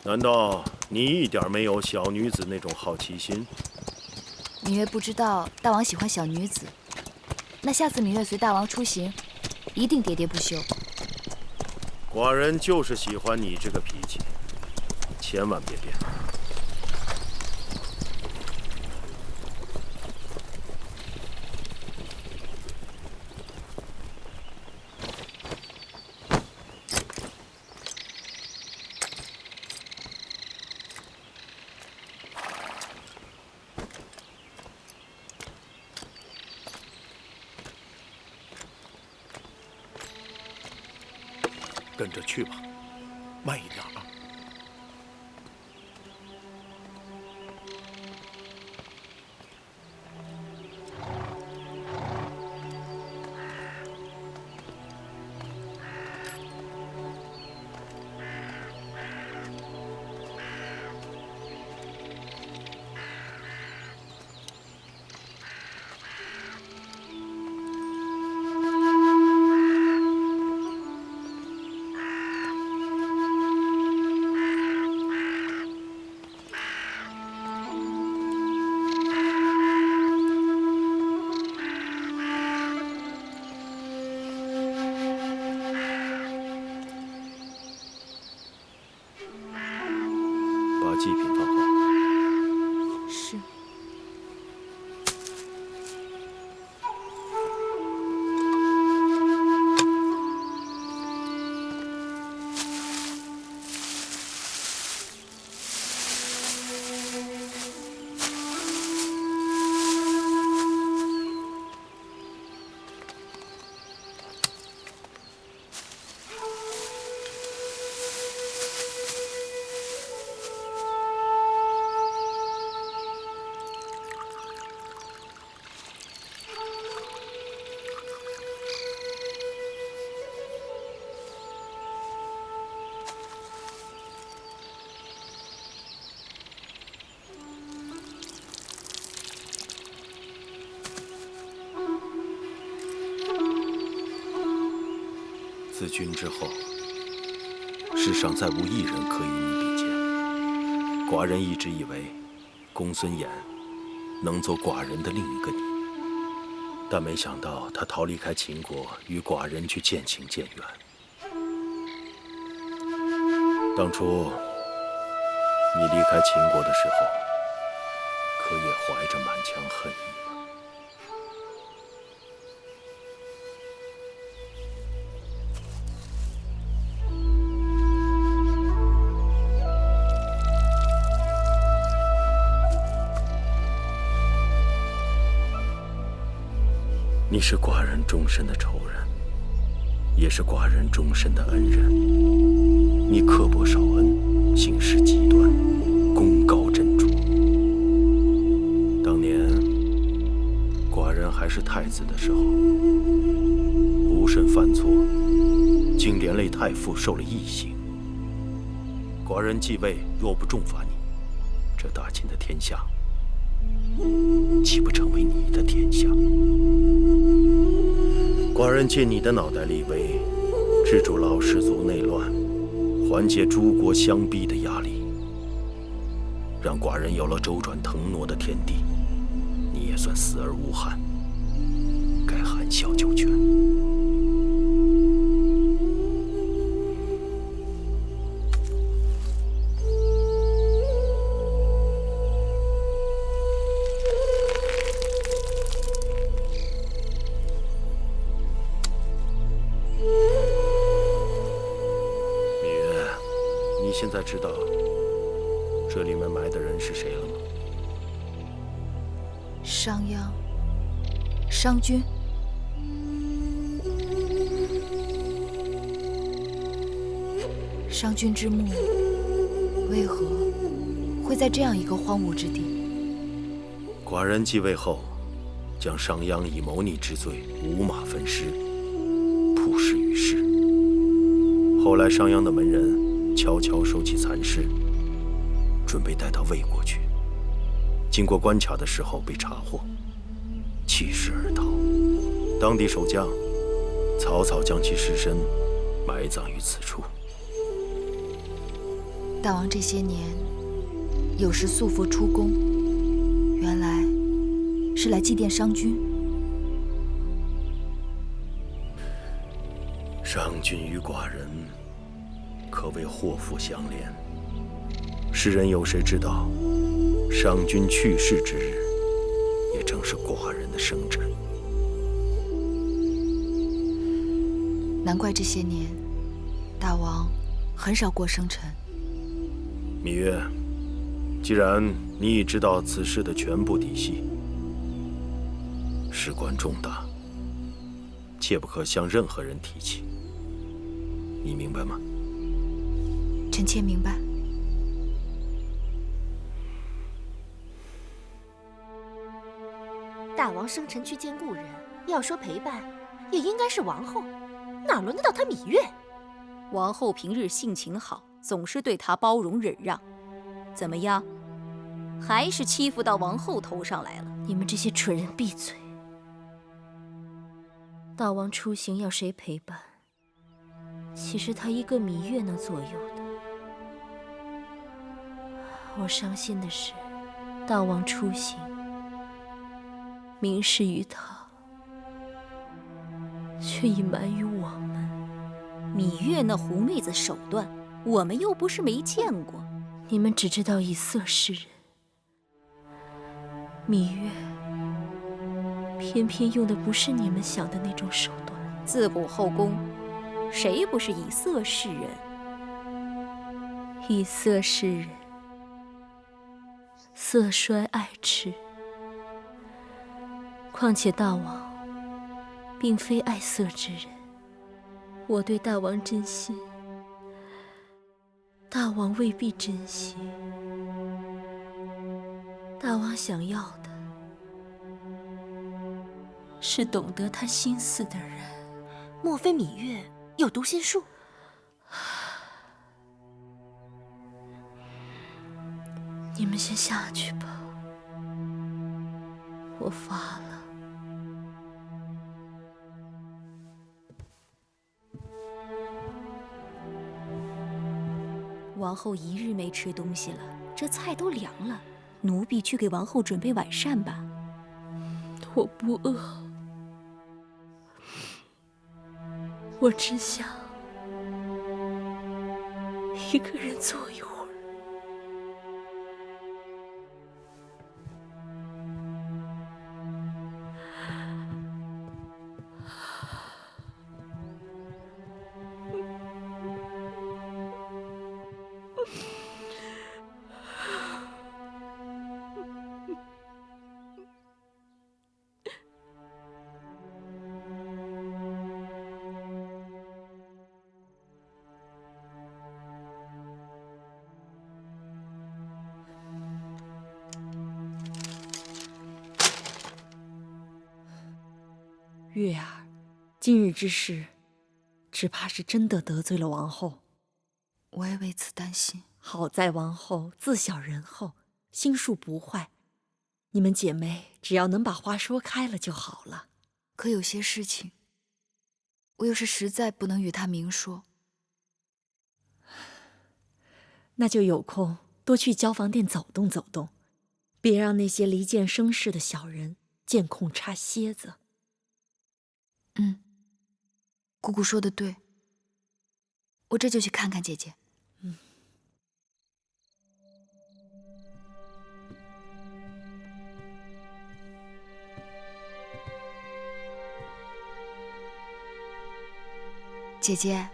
难道你一点没有小女子那种好奇心？芈月不知道大王喜欢小女子，那下次芈月随大王出行，一定喋喋不休。寡人就是喜欢你这个脾气，千万别变。跟着去吧，慢一点啊。祭品放好。是。自君之后，世上再无一人可与你比肩。寡人一直以为，公孙衍能做寡人的另一个你，但没想到他逃离开秦国，与寡人去渐行渐远。当初你离开秦国的时候，可也怀着满腔恨意。你是寡人终身的仇人，也是寡人终身的恩人。你刻薄少恩，行事极端，功高震主。当年寡人还是太子的时候，不慎犯错，竟连累太傅受了异刑。寡人继位，若不重罚你，这大秦的天下岂不成为你的天下？寡人借你的脑袋立威，制住老氏族内乱，缓解诸国相逼的压力，让寡人有了周转腾挪的天地，你也算死而无憾，该含笑九泉。现在知道这里面埋的人是谁了吗？商鞅，商君。商君之墓为何会在这样一个荒芜之地？寡人继位后，将商鞅以谋逆之罪五马分尸，曝尸于世。后来商鞅的门人悄悄收起残尸，准备带到魏国去。经过关卡的时候被查获，弃尸而逃。当地守将草草将其尸身埋葬于此处。大王这些年有时素佛出宫，原来是来祭奠商君。商君与寡人可谓祸福相连。世人有谁知道，商君去世之日，也正是寡人的生辰。难怪这些年，大王很少过生辰。芈月，既然你已知道此事的全部底细，事关重大，切不可向任何人提起。你明白吗？臣妾明白。大王生辰去见故人，要说陪伴，也应该是王后，哪轮得到他芈月？王后平日性情好，总是对他包容忍让，怎么样？还是欺负到王后头上来了？你们这些蠢人闭嘴！大王出行要谁陪伴？岂是他一个芈月能左右的？我伤心的是，大王出行，明示于他，却隐瞒于我们。芈月那狐妹子手段，我们又不是没见过。你们只知道以色示人，芈月偏偏用的不是你们想的那种手段。自古后宫，谁不是以色示人？以色示人，色衰爱弛。况且大王并非爱色之人，我对大王真心，大王未必珍惜。大王想要的是懂得他心思的人。莫非芈月有读心术？你们先下去吧，我发了。 ，王后1日没吃东西了，这菜都凉了。奴婢去给王后准备晚膳吧。我不饿，我只想一个人坐一会儿。月儿，今日之事，只怕是真的得罪了王后。我也为此担心。好在王后自小仁厚，心术不坏，你们姐妹只要能把话说开了就好了。可有些事情，我又是实在不能与她明说。那就有空多去交房店走动走动，别让那些离间生事的小人见空插蝎子。姑姑说的对，我这就去看看姐姐。姐姐，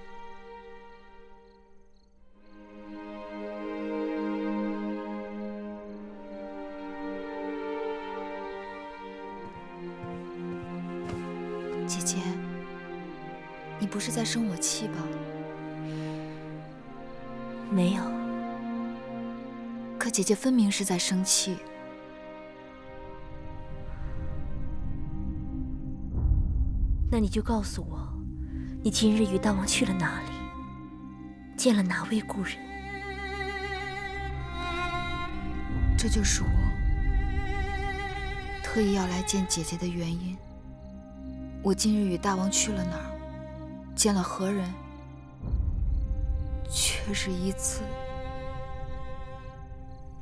姐姐，你不是在生我气吧？没有。可姐姐分明是在生气。那你就告诉我，你今日与大王去了哪里？见了哪位故人？这就是我特意要来见姐姐的原因。我今日与大王去了哪儿，见了何人，却是一字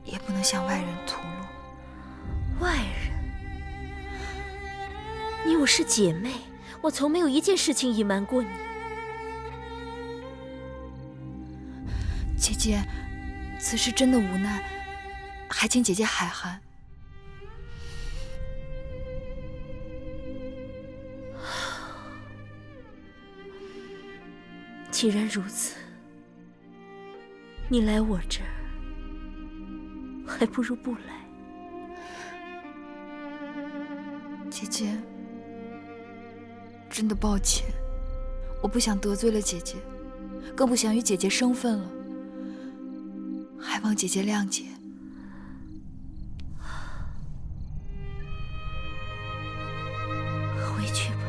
也不能向外人吐露。外人？你我是姐妹，我从没有一件事情隐瞒过你。姐姐，此事真的无奈，还请姐姐海涵。既然如此，你来我这儿，还不如不来。姐姐，真的抱歉，我不想得罪了姐姐，更不想与姐姐生分了，还望姐姐谅解。回去吧。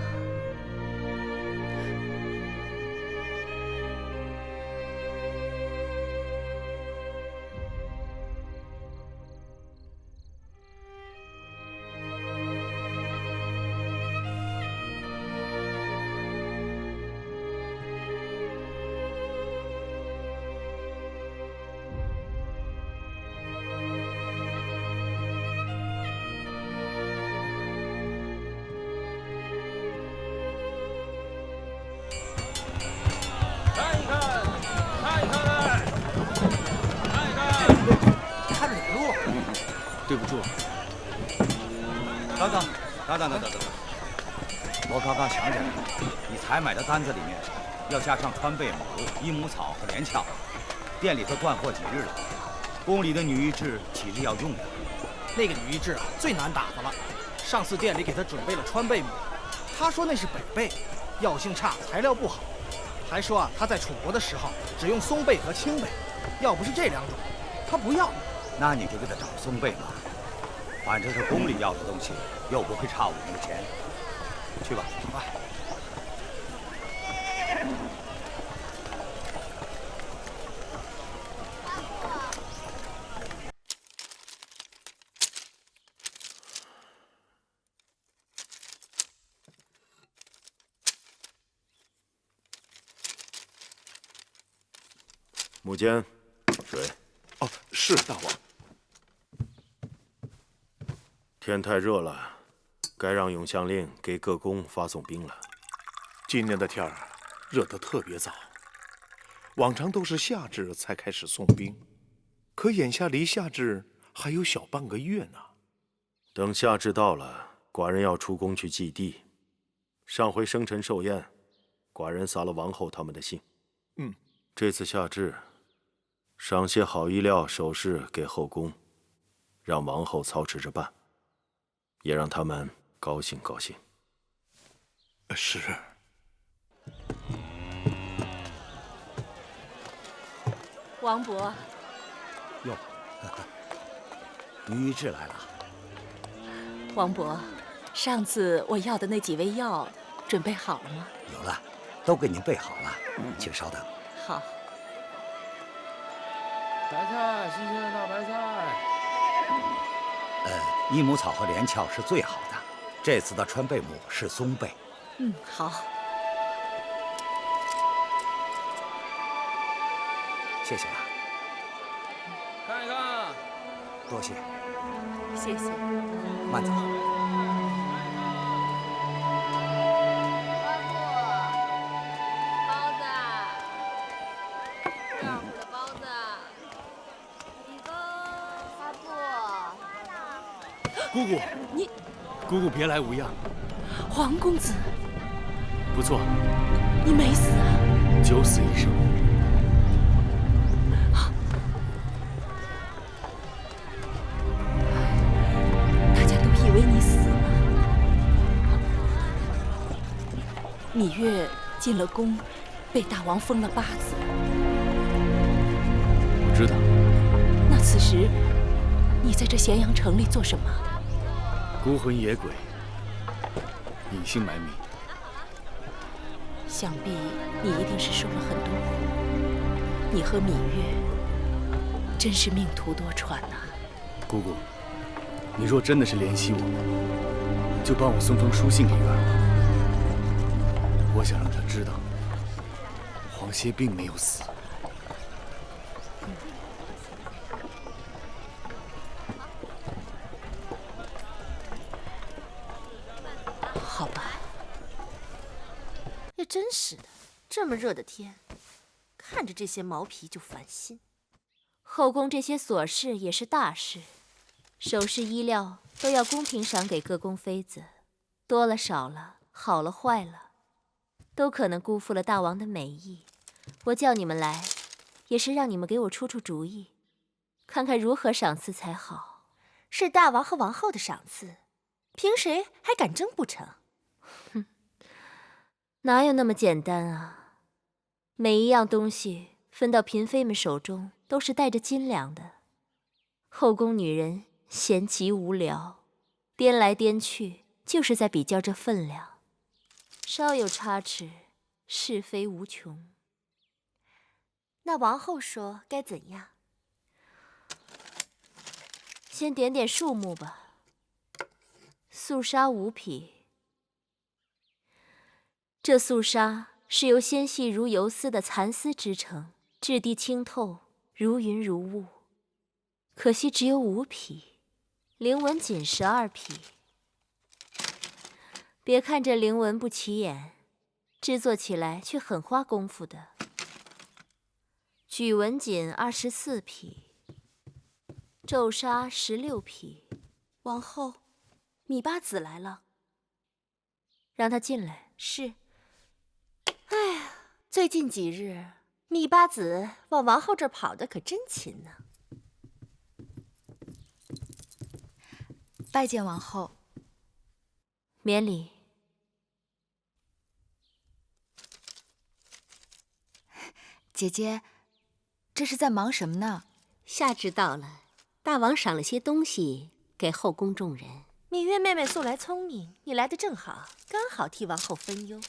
对不住。等，我刚刚想起来了，你采买的单子里面要加上川贝母、益母草和连翘，店里头断货几日了，宫里的女医治几日要用的。那个女医治啊，最难打发了。上次店里给她准备了川贝母，她说那是北贝，药性差，材料不好，还说啊，她在楚国的时候只用松贝和青贝，要不是这两种，她不要。那你就给她找松贝吧，反正是宫里要的东西，又不会差我们的钱。去吧，好吧。母监，水。哦，是大王。天太热了，该让永相令给各宫发送兵了。今年的天儿热得特别早，往常都是夏至才开始送兵，可眼下离夏至还有小半个月呢。等夏至到了，寡人要出宫去祭地。上回生辰寿宴，寡人撒了王后他们的兴。这次夏至，赏些好衣料、首饰给后宫，让王后操持着办，也让他们高兴高兴。是。王伯，哟，于志来了。王伯，上次我要的那几味药准备好了吗？有了，都给您备好了，请稍等。好。白菜，新鲜的大白菜。益母草和连翘是最好的，这次的川贝母是松贝。好。谢谢啊。看一看。多谢。谢谢。慢走。姑姑，你，姑姑别来无恙。黄公子，不错，你没死啊？九死一生。大家都以为你死了。芈月进了宫，被大王封了八子。我知道。那此时你在这咸阳城里做什么？孤魂野鬼，隐姓埋名。想必你一定是受了很多苦。你和芈月真是命途多舛呐。姑姑，你若真的是怜惜我，就帮我送封书信给月儿王。我想让他知道，黄歇并没有死。好吧。也真是的，这么热的天，看着这些毛皮就烦心。后宫这些琐事也是大事，首饰衣料都要公平赏给各宫妃子，多了少了，好了坏了，都可能辜负了大王的美意。我叫你们来，也是让你们给我出出主意，看看如何赏赐才好。是大王和王后的赏赐，凭谁还敢争不成？哼，哪有那么简单啊！每一样东西分到嫔妃们手中，都是带着斤两的。后宫女人闲极无聊，颠来颠去，就是在比较这分量。稍有差池，是非无穷。那王后说该怎样？先点点数目吧。素纱5匹。这素纱是由纤细如游丝的蚕丝织成，质地清透，如云如雾。可惜只有5匹，绫纹仅12匹。别看这绫纹不起眼，制作起来却很花功夫的。举纹锦24匹，皱纱16匹。王后，芈八子来了，让他进来。是。哎呀，最近几日，芈八子往王后这儿跑的可真勤呢。拜见王后。免礼。姐姐，这是在忙什么呢？夏至到了，大王赏了些东西给后宫众人。芈月妹妹素来聪明，你来的正好，刚好替王后分忧。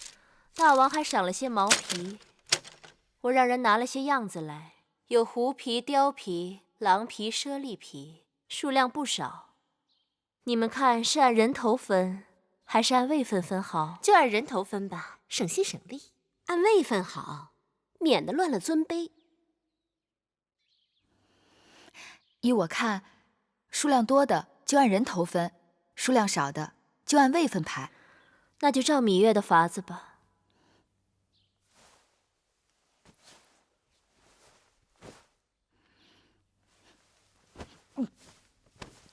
大王还赏了些毛皮，我让人拿了些样子来，有狐皮、貂皮、狼皮、猞猁皮，数量不少。你们看是按人头分，还是按位分分好？就按人头分吧，省心省力。按位分好，免得乱了尊卑。依我看，数量多的就按人头分，数量少的就按位分排。那就照芈月的法子吧。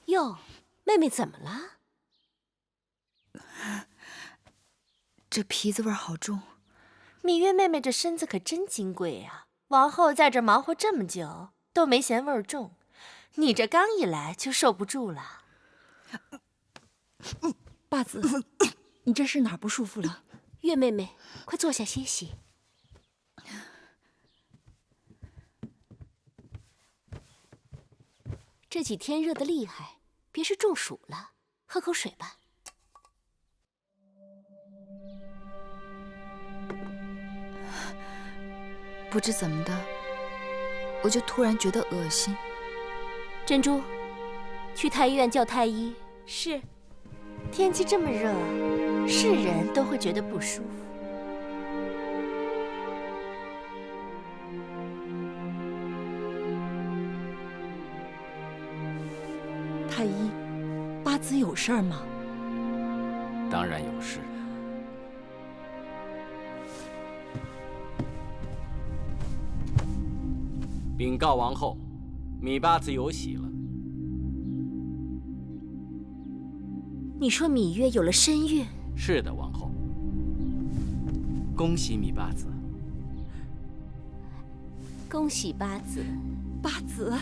哟，妹妹怎么了？这皮子味好重。芈月妹妹这身子可真金贵呀，王后在这忙活这么久都没嫌味儿重，你这刚一来就受不住了。八子，你这是哪儿不舒服了？月妹妹，快坐下歇息。这几天热得厉害，别是中暑了，喝口水吧。不知怎么的，我就突然觉得恶心。珍珠，去太医院叫太医。是。天气这么热，是人都会觉得不舒服。太医，八子有事儿吗？当然有事。禀告王后，芈八子有喜了。你说芈月有了身孕？是的，王后。恭喜芈八子。恭喜八子。八子。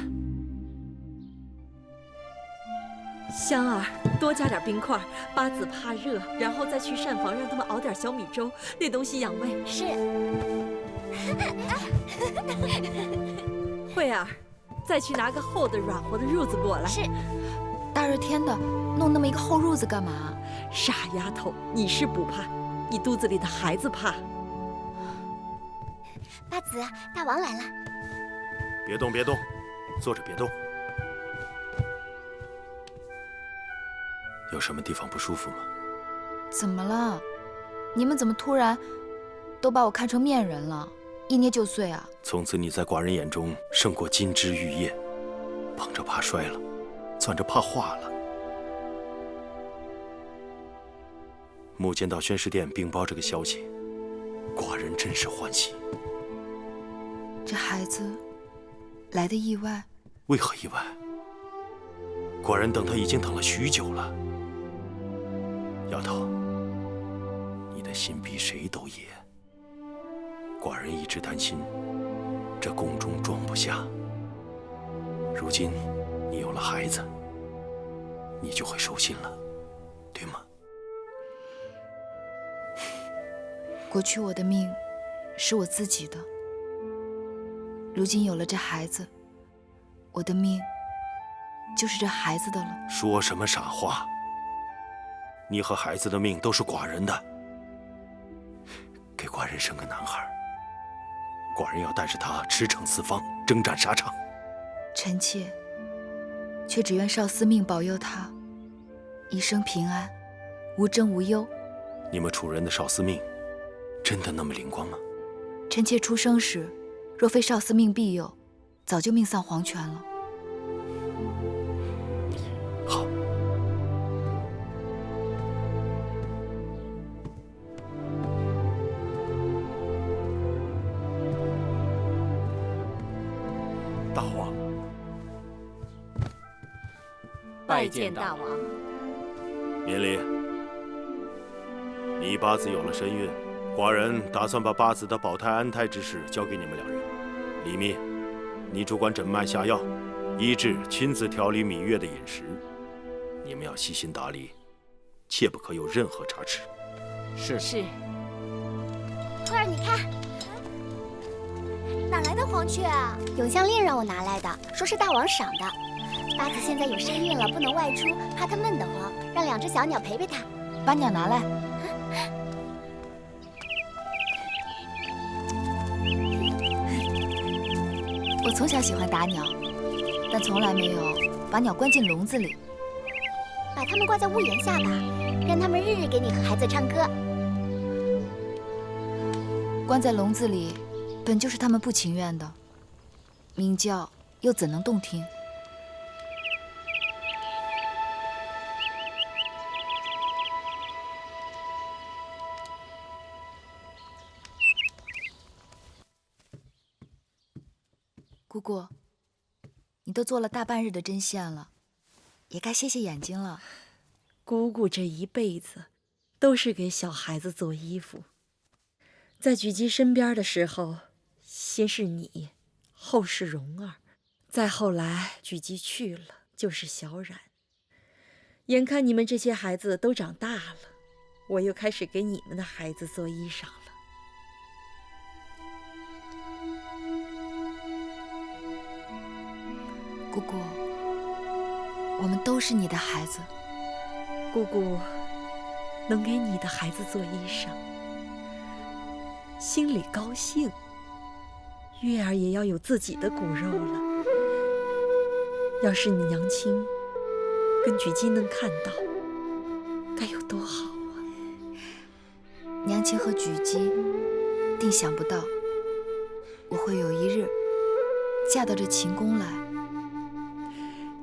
香儿，多加点冰块，八子怕热，然后再去膳房让他们熬点小米粥，那东西养胃。是。慧儿，再去拿个厚的软和的褥子过来。是。大热天的，弄那么一个厚褥子干嘛？傻丫头，你是不怕，你肚子里的孩子怕。八子，大王来了。别动，别动，坐着别动。有什么地方不舒服吗？怎么了？你们怎么突然都把我看成面人了？一捏就碎啊！从此你在寡人眼中胜过金枝玉叶，捧着怕摔了，攥着怕化了。木见到宣师殿禀报这个消息，寡人真是欢喜。这孩子来的意外？为何意外？寡人等他已经等了许久了。丫头，你的心比谁都野。寡人一直担心这宫中装不下。如今你有了孩子，你就会收心了，对吗？过去我的命是我自己的，如今有了这孩子，我的命就是这孩子的了。说什么傻话！你和孩子的命都是寡人的。给寡人生个男孩，寡人要带着他驰骋四方，征战沙场。臣妾却只愿少司命保佑他一生平安，无争无忧。你们楚人的少司命真的那么灵光吗？臣妾出生时，若非少司命庇佑，早就命丧黄泉了。好。大王，拜见大王。免礼。你八子有了身孕，寡人打算把八子的保胎安胎之事交给你们两人。李密，你主管诊脉下药，医治亲自调理芈月的饮食。你们要悉心打理，切不可有任何差池。是。是。慧儿，你看，哪来的黄雀啊？永香令让我拿来的，说是大王赏的。八子现在有身孕了，不能外出，怕她闷得慌，让两只小鸟陪陪她。把鸟拿来。我从小喜欢打鸟，但从来没有把鸟关进笼子里。把它们挂在屋檐下吧，让它们日日给你和孩子唱歌。关在笼子里，本就是他们不情愿的，鸣叫又怎能动听？姑，你都做了大半日的针线了，也该歇歇眼睛了。姑姑这一辈子都是给小孩子做衣服，在举基身边的时候，先是你，后是蓉儿，再后来举基去了，就是小冉。眼看你们这些孩子都长大了，我又开始给你们的孩子做衣裳了。姑姑，我们都是你的孩子。姑姑能给你的孩子做衣裳，心里高兴。月儿也要有自己的骨肉了。要是你娘亲跟举基能看到，该有多好啊！娘亲和举基定想不到，我会有一日嫁到这秦宫来。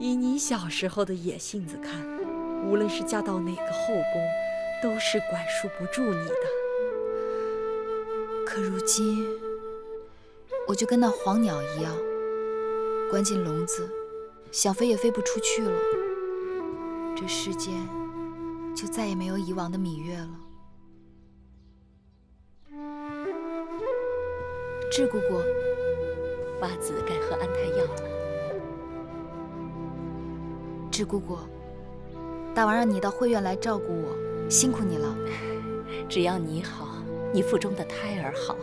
以你小时候的野性子看，无论是嫁到哪个后宫，都是管束不住你的。可如今，我就跟那黄鸟一样，关进笼子，想飞也飞不出去了。这世间就再也没有以往的芈月了。智姑姑，八子该喝安胎药了。智姑姑，大王让你到会院来照顾我，辛苦你了。只要你好，你腹中的胎儿好，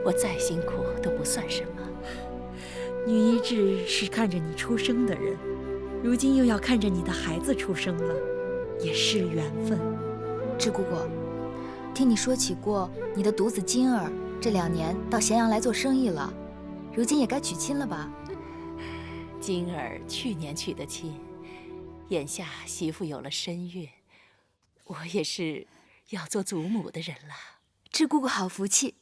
我再辛苦都不算什么。女医治是看着你出生的人，如今又要看着你的孩子出生了，也是缘分。智姑姑，听你说起过你的独子金儿这2年到咸阳来做生意了，如今也该娶亲了吧？金儿去年娶的亲，眼下媳妇有了身孕，我也是要做祖母的人了。智姑姑好福气。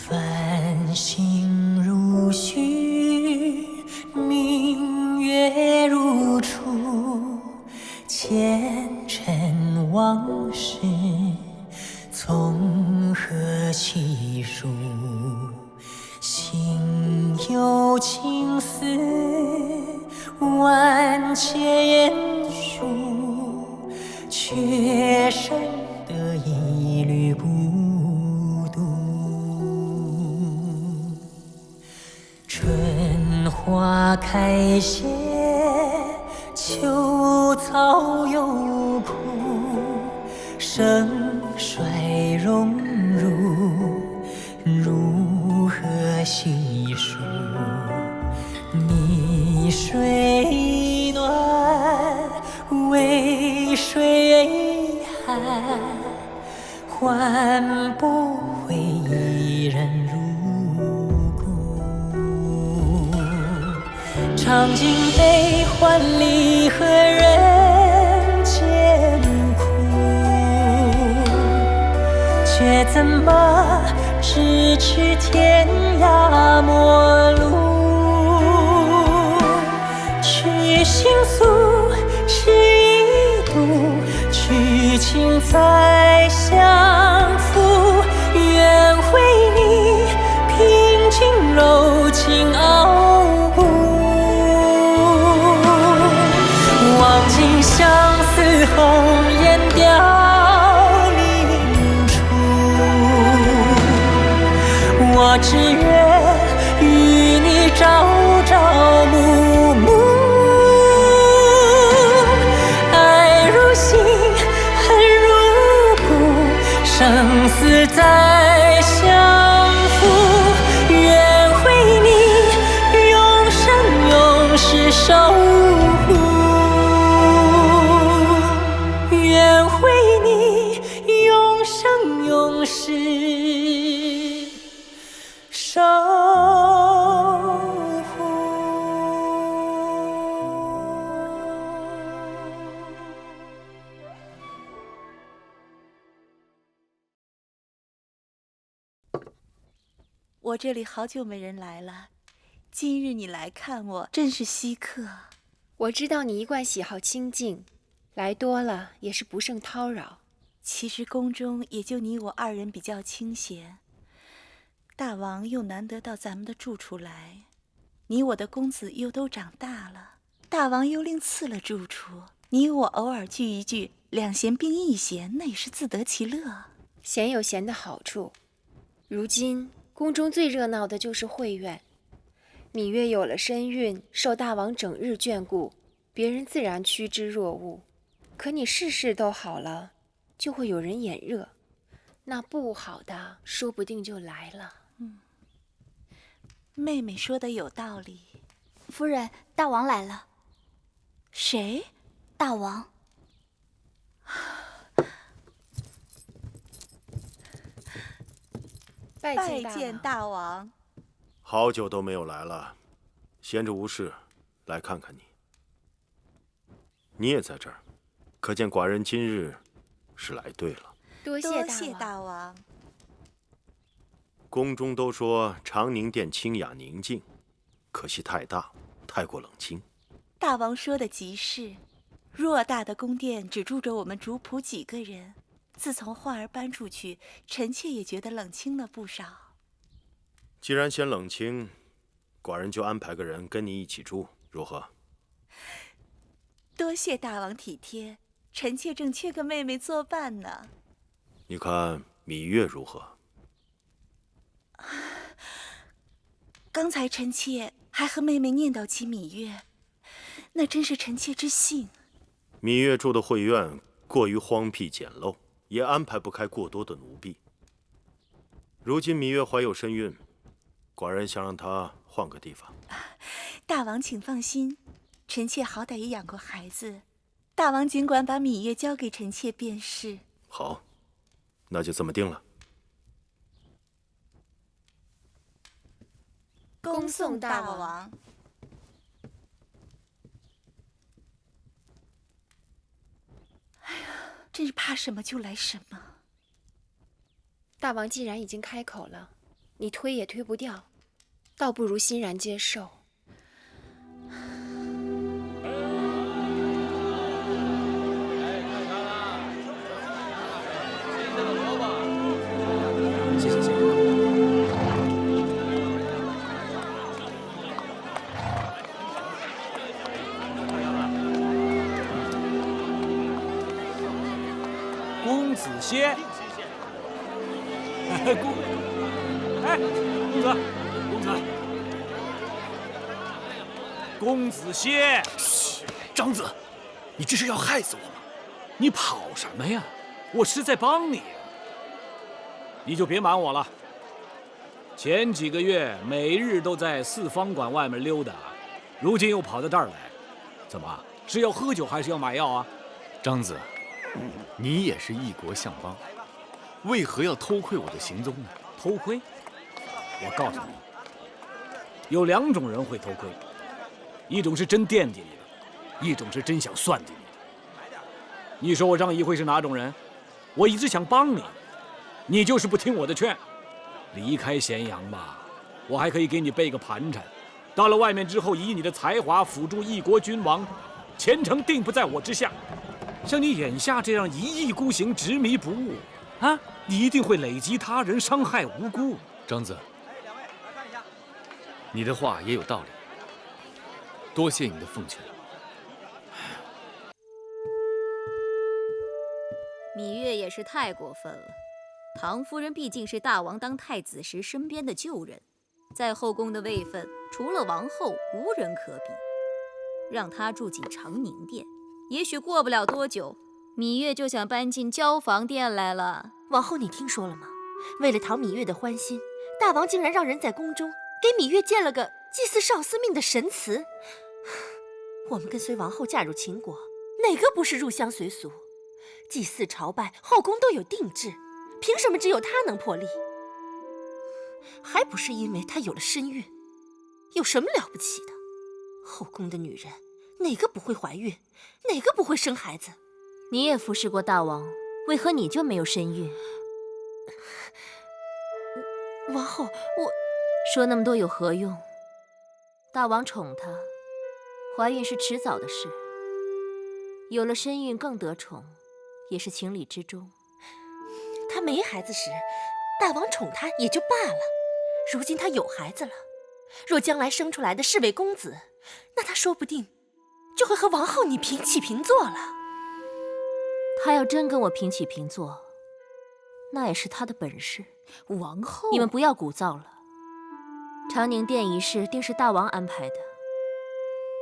繁星如许，明月如初，前尘往事从何起数？心有情丝万千言书，却生得一缕孤花开谢，秋草又枯，盛衰荣辱，如何细数？你水暖，为谁寒？换不回一人如尝尽悲欢离合人间苦，却怎么咫尺天涯陌路？去心诉，是一度，去情再相负。愿为你平静柔情傲骨。望尽相思红颜凋零处，我只愿与你朝朝暮暮，爱如心，恨如骨，生死再相负。愿为你永生永世守护。我这里好久没人来了，今日你来看我，真是稀客。我知道你一贯喜好清静，来多了也是不胜叨扰。其实宫中也就你我二人比较清闲，大王又难得到咱们的住处来，你我的公子又都长大了，大王又另赐了住处，你我偶尔聚一聚，两闲并一闲，那也是自得其乐。闲有闲的好处，如今宫中最热闹的就是会院。芈月有了身孕，受大王整日眷顾，别人自然趋之若鹜。可你事事都好了，就会有人眼热，那不好的说不定就来了。妹妹说的有道理。夫人，大王来了。谁？大王。拜见大王。好久都没有来了，闲着无事，来看看你。你也在这儿，可见寡人今日是来对了。多谢大王。宫中都说长宁殿清雅宁静，可惜太大，太过冷清。大王说的极是，偌大的宫殿只住着我们主仆几个人，自从焕儿搬出去，臣妾也觉得冷清了不少。既然嫌冷清，寡人就安排个人跟你一起住，如何？多谢大王体贴，臣妾正缺个妹妹作伴呢。你看芈月如何？刚才臣妾还和妹妹念叨起芈月，那真是臣妾之幸。芈月住的会院过于荒僻简陋，也安排不开过多的奴婢。如今芈月怀有身孕，寡人想让她换个地方。大王请放心，臣妾好歹也养过孩子，大王尽管把芈月交给臣妾便是。好，那就这么定了。恭送大王。哎呀，真是怕什么就来什么。大王既然已经开口了，你推也推不掉，倒不如欣然接受。谢谢谢谢。公子歇。公子，公子歇。嘘，张子，你这是要害死我吗？你跑什么呀？我是在帮你。你就别瞒我了。前几个月每日都在四方馆外面溜达，如今又跑到这儿来，怎么是要喝酒还是要买药啊？张子，你也是一国相邦，为何要偷窥我的行踪呢？偷窥？我告诉你，有两种人会偷窥，一种是真惦记你的，一种是真想算计你的。你说我张仪会是哪种人？我一直想帮你，你就是不听我的劝。离开咸阳吧，我还可以给你备个盘缠。到了外面之后，以你的才华辅助一国君王，前程定不在我之下。像你眼下这样一意孤行、执迷不悟，啊，你一定会累及他人，伤害无辜。张子，你的话也有道理，多谢你的奉劝。芈月也是太过分了。唐夫人毕竟是大王当太子时身边的旧人，在后宫的位分，除了王后，无人可比。让她住进长宁殿，也许过不了多久，芈月就想搬进交房殿来了。王后，你听说了吗？为了讨芈月的欢心，大王竟然让人在宫中给芈月建了个祭祀少司命的神祠。我们跟随王后嫁入秦国，哪个不是入乡随俗？祭祀朝拜，后宫都有定制，凭什么只有她能破例？还不是因为她有了身孕？有什么了不起的？后宫的女人，哪个不会怀孕？哪个不会生孩子？你也服侍过大王，为何你就没有身孕？王后，说那么多有何用？大王宠她，怀孕是迟早的事。有了身孕更得宠，也是情理之中。她没孩子时，大王宠她也就罢了，如今她有孩子了，若将来生出来的是位公子，那她说不定就会和王后你平起平坐了。她要真跟我平起平坐，那也是她的本事。王后，你们不要鼓噪了。长宁殿一事定是大王安排的。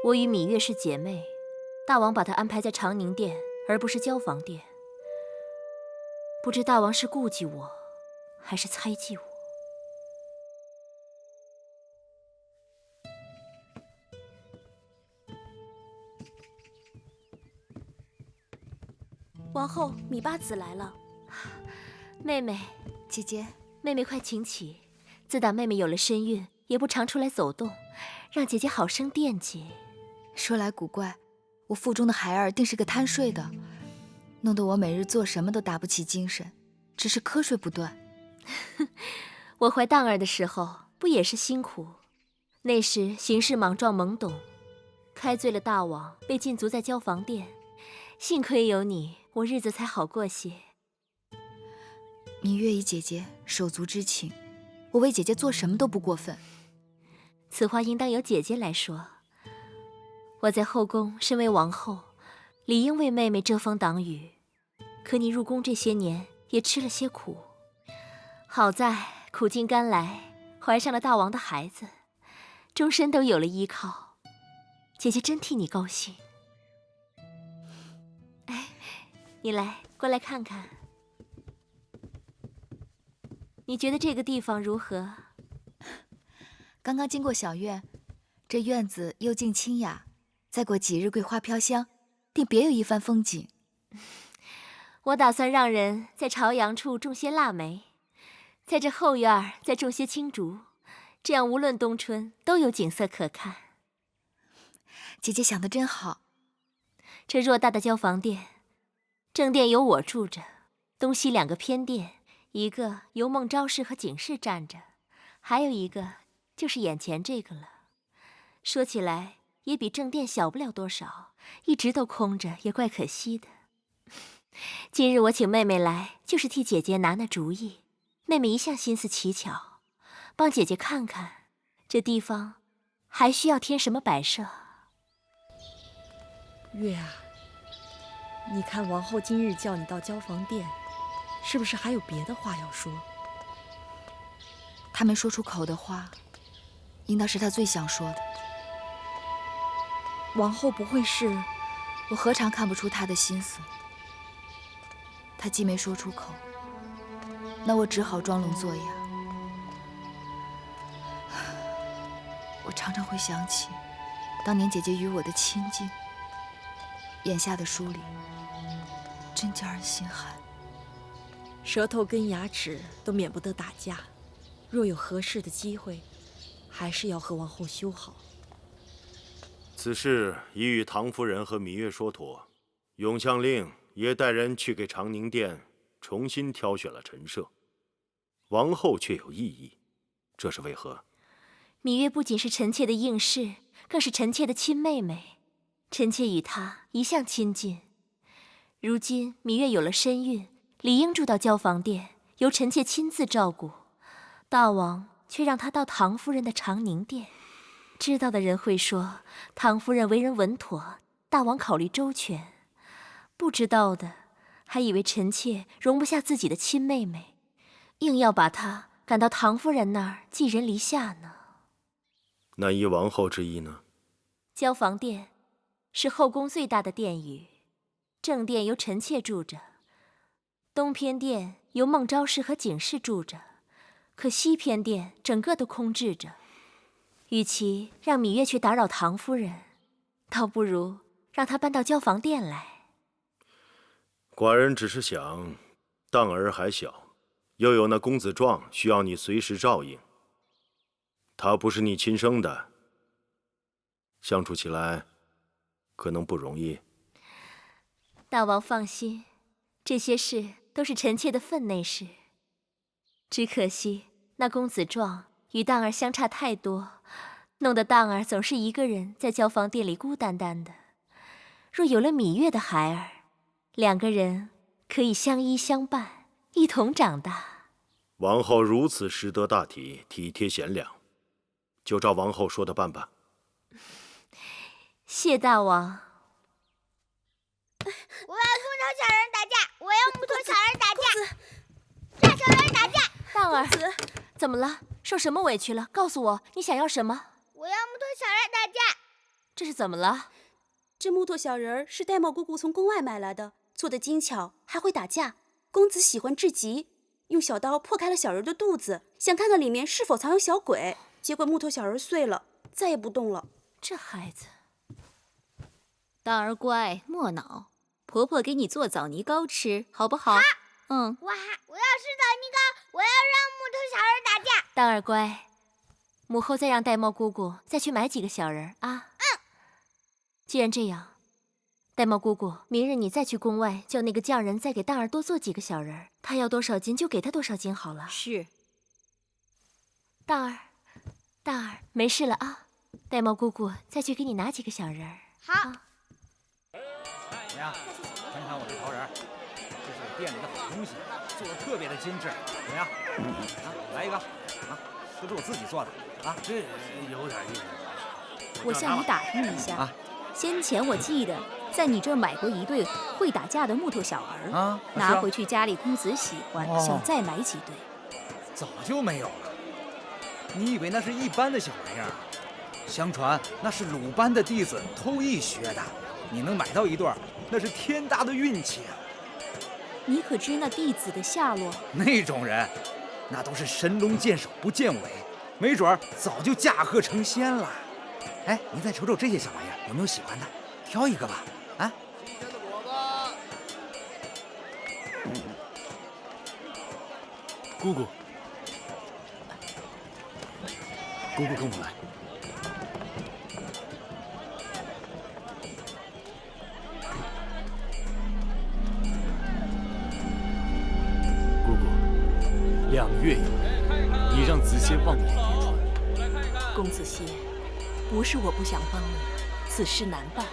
我与芈月是姐妹，大王把她安排在长宁殿，而不是交房殿。不知大王是顾忌我，还是猜忌我？王后，芈八子来了。妹妹，姐姐，妹妹快请起。自打妹妹有了身孕，也不常出来走动，让姐姐好生惦记。说来古怪，我腹中的孩儿定是个贪睡的，弄得我每日做什么都打不起精神，只是瞌睡不断。我怀荡儿的时候，不也是辛苦？那时行事莽撞懵懂，开罪了大王，被禁足在交房殿。幸亏有你，我日子才好过些。芈月与姐姐手足之情，我为姐姐做什么都不过分。此话应当由姐姐来说。我在后宫身为王后，理应为妹妹遮风挡雨。可你入宫这些年，也吃了些苦。好在苦尽甘来，怀上了大王的孩子，终身都有了依靠。姐姐真替你高兴。哎，你来，过来看看。你觉得这个地方如何？刚刚经过小院，这院子幽静清雅，再过几日桂花飘香，定别有一番风景。我打算让人在朝阳处种些腊梅，在这后院再种些青竹，这样无论冬春都有景色可看。姐姐想得真好。这偌大的交房殿，正殿有我住着，东西2个偏殿，一个由孟昭氏和景氏占着，还有一个就是眼前这个了。说起来也比正殿小不了多少，一直都空着，也怪可惜的。今日我请妹妹来，就是替姐姐拿主意。妹妹一向心思奇巧，帮姐姐看看这地方还需要添什么摆设。月啊，你看王后今日叫你到交房殿，是不是还有别的话要说？她没说出口的话，应当是她最想说的。王后不会是……我何尝看不出她的心思？她既没说出口，那我只好装聋作哑。我常常会想起当年姐姐与我的亲近，眼下的疏离，真叫人心寒。舌头跟牙齿都免不得打架，若有合适的机会，还是要和王后修好。此事已与唐夫人和芈月说妥，永相令也带人去给长宁殿重新挑选了陈设。王后却有异议，这是为何？芈月不仅是臣妾的应试，更是臣妾的亲妹妹，臣妾与她一向亲近。如今芈月有了身孕，理应住到交房殿，由臣妾亲自照顾。大王却让她到唐夫人的长宁殿。知道的人会说，唐夫人为人稳妥，大王考虑周全。不知道的，还以为臣妾容不下自己的亲妹妹，硬要把她赶到唐夫人那儿寄人篱下呢。那依王后之意呢？交房殿是后宫最大的殿宇，正殿由臣妾住着，东偏殿由孟昭氏和景氏住着，可西偏殿整个都空置着。与其让芈月去打扰唐夫人，倒不如让她搬到交房殿来。寡人只是想，荡儿还小，又有那公子壮需要你随时照应。他不是你亲生的，相处起来可能不容易。大王放心，这些事都是臣妾的分内事。只可惜那公子壮与荡儿相差太多，弄得荡儿总是一个人在教坊店里孤单单的。若有了芈月的孩儿，两个人可以相依相伴，一同长大。王后如此识得大体，体贴贤良，就照王后说的办吧。谢大王。我要木头小人打架！我要木头小人打架！大小人打架！荡儿，怎么了？受什么委屈了？告诉我，你想要什么？我要木头小人打架！这是怎么了？这木头小人是玳瑁姑姑从宫外买来的，做的精巧，还会打架。公子喜欢至极，用小刀破开了小人的肚子，想看看里面是否藏有小鬼。结果木头小人碎了，再也不动了。这孩子，荡儿乖，莫恼。婆婆给你做枣泥糕吃，好不好？我要吃枣泥糕，我要让木头小人打架。荡儿乖，母后再让玳瑁姑姑再去买几个小人啊。既然这样，玳瑁姑姑，明日你再去宫外叫那个匠人再给荡儿多做几个小人，他要多少斤就给他多少斤好了。是。荡儿，没事了啊。玳瑁姑姑再去给你拿几个小人。好。怎么样？看看我这桃仁，这是我店里的好东西，做的特别的精致。怎么样？来一个这是我自己做的这有点意思。我向你打听一下先前我记得在你这儿买过一对会打架的木头小儿拿回去家里公子喜欢，想再买几对。早就没有了。你以为那是一般的小玩意儿？相传那是鲁班的弟子偷艺学的。你能买到一对，那是天大的运气啊！你可知那弟子的下落？那种人，那都是神龙见首不见尾，没准早就驾鹤成仙了。哎，你再瞅瞅这些小玩意儿，有没有喜欢的？挑一个吧。新鲜的果子。姑姑，姑姑跟我来。2月以来，你让子歇望眼欲穿。公子歇，不是我不想帮你，此事难办。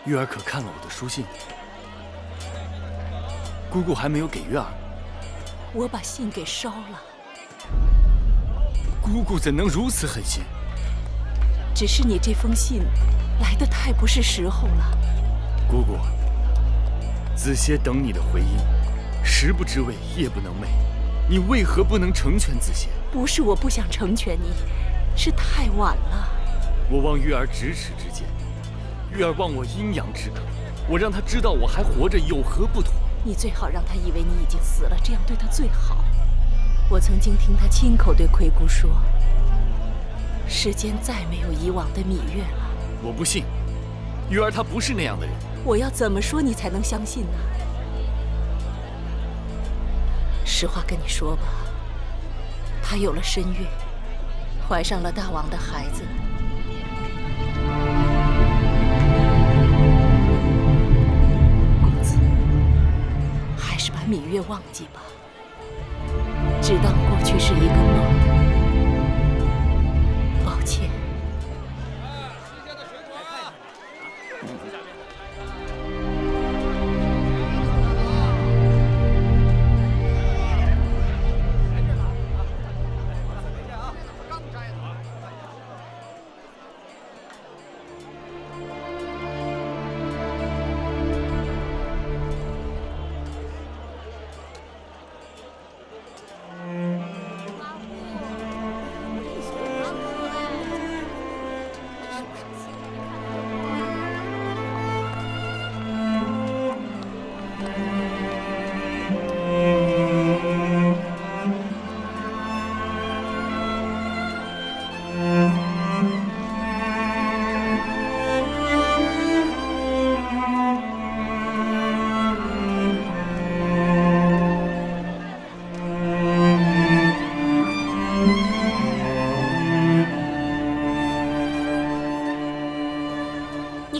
月儿可看了我的书信？姑姑还没有给月儿。我把信给烧了。姑姑怎能如此狠心？只是你这封信来得太不是时候了。姑姑，子歇等你的回音，食不知味，夜不能寐。你为何不能成全子歇？不是我不想成全你，是太晚了。我望月儿咫尺之间，月儿望我阴阳之隔。我让她知道我还活着，有何不妥？你最好让她以为你已经死了，这样对她最好。我曾经听她亲口对魁姑说，世间再没有以往的芈月了。我不信，月儿她不是那样的人。我要怎么说你才能相信呢？实话跟你说吧，她有了身孕，怀上了大王的孩子。公子，还是把芈月忘记吧，只当过去是一个梦。抱歉。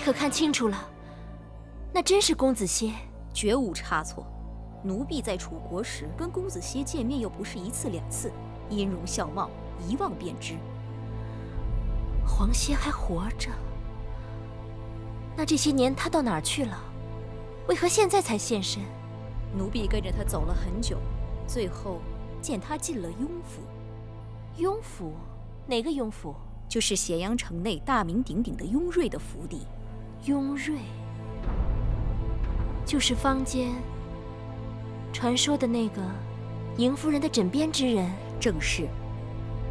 可看清楚了，那真是公子歇，绝无差错。奴婢在楚国时跟公子歇见面又不是1次2次，音容笑貌一望便知。黄歇还活着，那这些年他到哪儿去了？为何现在才现身？奴婢跟着他走了很久，最后见他进了雍府。雍府？哪个雍府？就是咸阳城内大名鼎鼎的雍瑞的府邸。雍瑞，就是坊间传说的那个迎夫人的枕边之人。正是，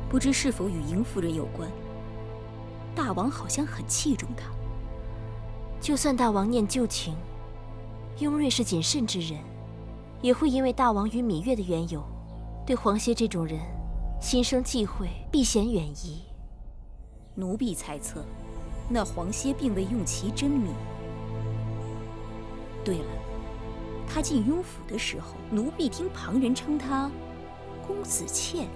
不知是否与迎夫人有关。大王好像很器重他。就算大王念旧情，雍瑞是谨慎之人，也会因为大王与芈月的缘由，对黄歇这种人心生忌讳，避嫌远移。奴婢猜测，那黄歇并未用其真名。对了，他进雍府的时候，奴婢听旁人称他公子倩。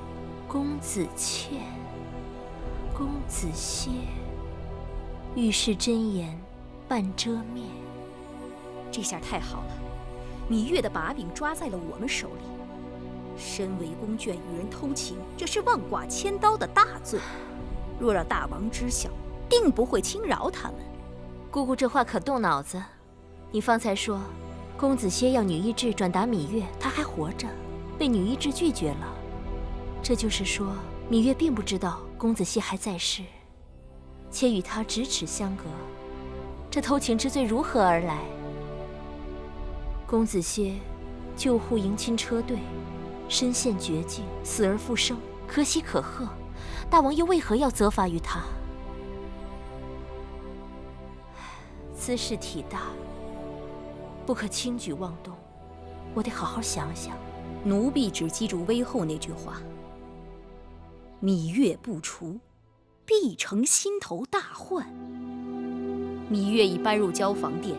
公子倩，公子歇，遇事真言半遮面。这下太好了，芈月的把柄抓在了我们手里。身为宫眷与人偷情，这是万剐千刀的大罪。若让大王知晓，定不会轻饶他们。姑姑这话可动脑子。你方才说，公子歇要女医治转达芈月，她还活着，被女医治拒绝了。这就是说，芈月并不知道公子歇还在世，且与他咫尺相隔。这偷情之罪如何而来？公子歇救护迎亲车队，身陷绝境，死而复生，可喜可贺。大王又为何要责罚于他？此事体大，不可轻举妄动，我得好好想想。奴婢只记住微后那句话：芈月不除，必成心头大患。芈月已搬入交房殿，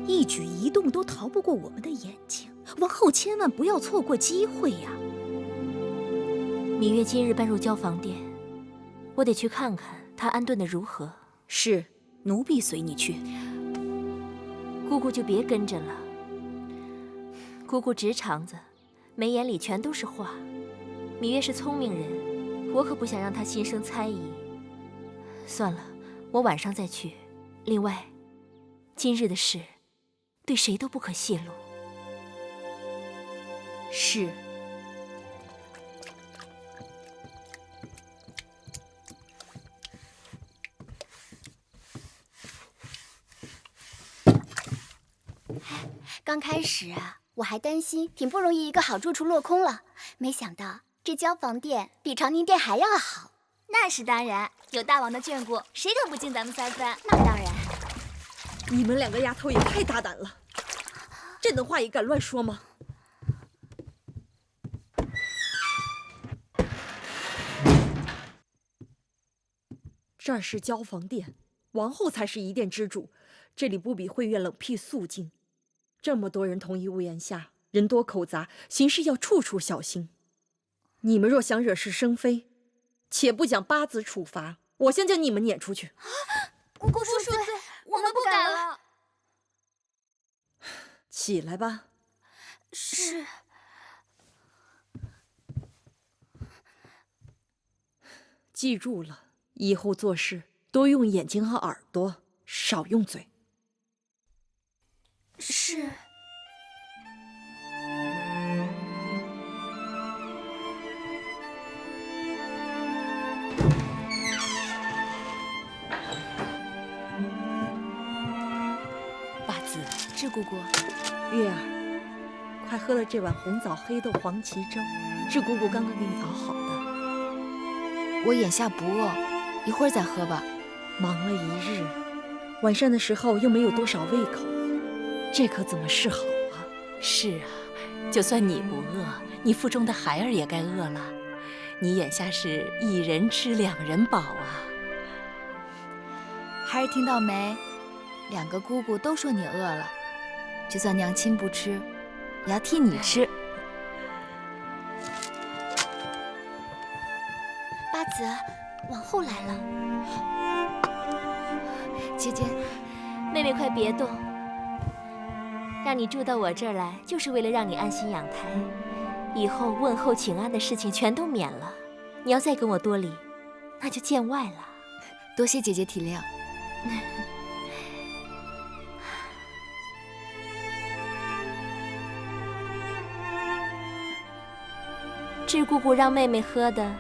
一举一动都逃不过我们的眼睛，王后千万不要错过机会呀！芈月今日搬入交房殿，我得去看看她安顿的如何。是，奴婢随你去。姑姑就别跟着了。姑姑直肠子，眉眼里全都是话。芈月是聪明人，我可不想让她心生猜疑。算了，我晚上再去。另外，今日的事对谁都不可泄露。是。刚开始啊，我还担心挺不容易一个好住处落空了，没想到这交房殿比长宁殿还要好。那是当然，有大王的眷顾，谁敢不敬咱们三分？那当然。你们两个丫头也太大胆了，这等话也敢乱说吗？这儿是交房殿，王后才是一殿之主，这里不比会院冷僻肃静。这么多人同一屋檐下，人多口杂，行事要处处小心。你们若想惹是生非，且不讲八子处罚，我先将你们撵出去。姑姑恕罪，我们不敢了。起来吧。是。记住了，以后做事多用眼睛和耳朵，少用嘴。是。八子，是姑姑。月儿，快喝了这碗红枣黑豆黄芪粥，是姑姑刚刚给你熬好的。我眼下不饿，一会儿再喝吧。忙了一日，晚膳的时候又没有多少胃口，这可怎么是好啊？是啊，就算你不饿，你腹中的孩儿也该饿了。你眼下是一人吃两人饱啊。孩儿听到没？两个姑姑都说你饿了，就算娘亲不吃，也要替你吃。八子，王后来了。姐姐，妹妹快别动，让你住到我这儿来，就是为了让你安心养胎，以后问候请安的事情全都免了。你要再跟我多礼，那就见外了。多谢姐姐体谅。智姑姑让妹妹喝的，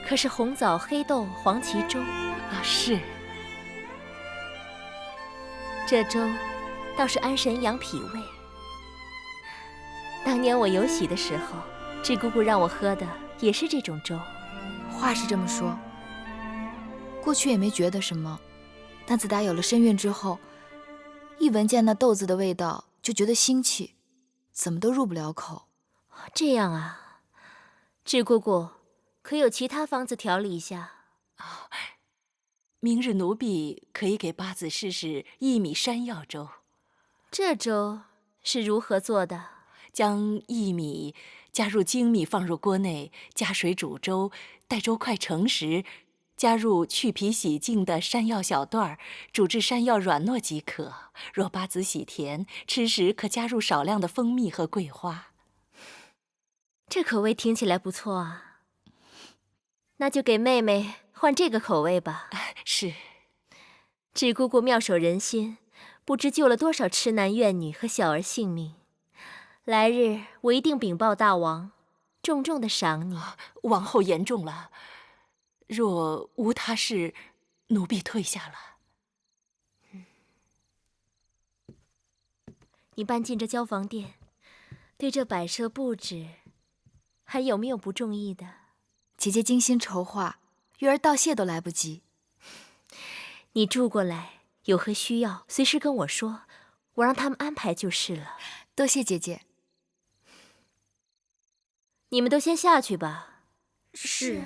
可是红枣、黑豆、黄芪粥啊？是。这粥倒是安神养脾胃。当年我有喜的时候，智姑姑让我喝的也是这种粥。话是这么说，过去也没觉得什么，但自打有了身孕之后，一闻见那豆子的味道就觉得腥气，怎么都入不了口。这样啊，智姑姑，可有其他方子调理一下？明日奴婢可以给八子试试薏米山药粥。这粥是如何做的？将薏米加入精米，放入锅内，加水煮粥，待粥快成时，加入去皮洗净的山药小段，煮至山药软糯即可。若八子喜甜，吃时可加入少量的蜂蜜和桂花。这口味听起来不错啊，那就给妹妹换这个口味吧。是。智姑姑妙手仁心，不知救了多少痴男怨女和小儿性命。来日我一定禀报大王，重重的赏你。王后言重了，若无他事，奴婢退下了。你搬进这交房殿，对这摆设布置，还有没有不中意的？姐姐精心筹划，玉儿道谢都来不及。你住过来，有何需要，随时跟我说，我让他们安排就是了。多谢姐姐。你们都先下去吧。是。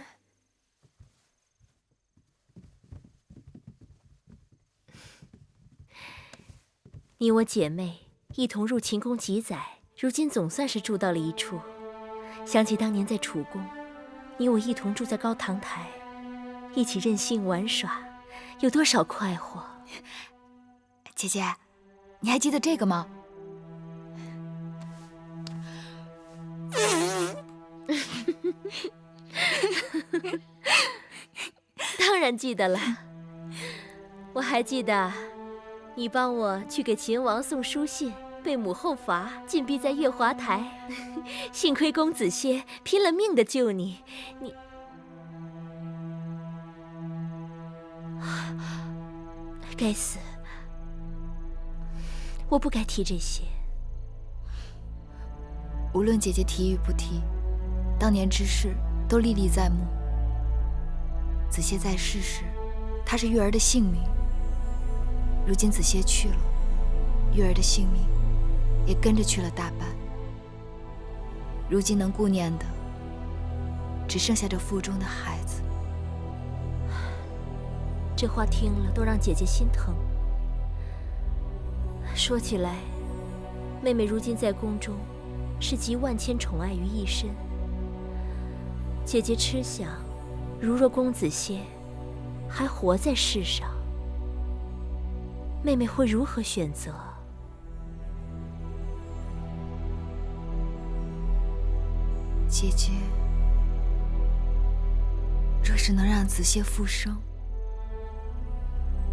你我姐妹一同入秦宫几载，如今总算是住到了一处。想起当年在楚宫，你我一同住在高堂台，一起任性玩耍，有多少快活。姐姐，你还记得这个吗？当然记得了，我还记得你帮我去给秦王送书信，被母后罚，禁闭在月华台。幸亏公子歇拼了命的救你，该死，我不该提这些。无论姐姐提与不提，当年之事都历历在目。子歇在世时，他是玉儿的性命；如今子歇去了，玉儿的性命也跟着去了大半。如今能顾念的，只剩下这腹中的孩子。这话听了都让姐姐心疼。说起来，妹妹如今在宫中是集万千宠爱于一身。姐姐痴想，如若公子歇还活在世上，妹妹会如何选择？姐姐，若是能让子歇复生，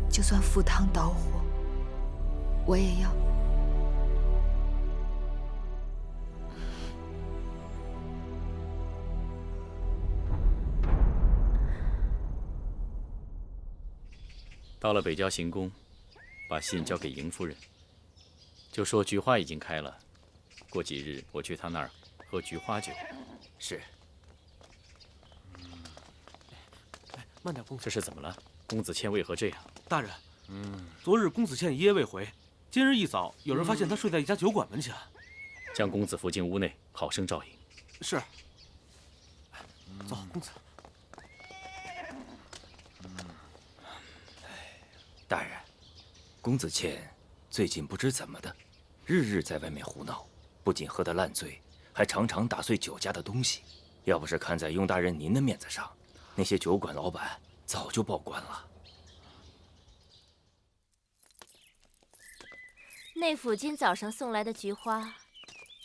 就算赴汤蹈火，我也要。到了北郊行宫，把信交给邢夫人，就说菊花已经开了，过几日我去她那儿喝菊花酒。是。慢点，公子。这是怎么了？公子倩为何这样？大人，昨日公子倩一夜未回，今日一早有人发现他睡在一家酒馆门前。将公子扶进屋内，好生照应。是。走，公子。大人，公子倩最近不知怎么的，日日在外面胡闹，不仅喝得烂醉，还常常打碎酒家的东西。要不是看在雍大人您的面子上，那些酒馆老板早就报官了。内府今早上送来的菊花，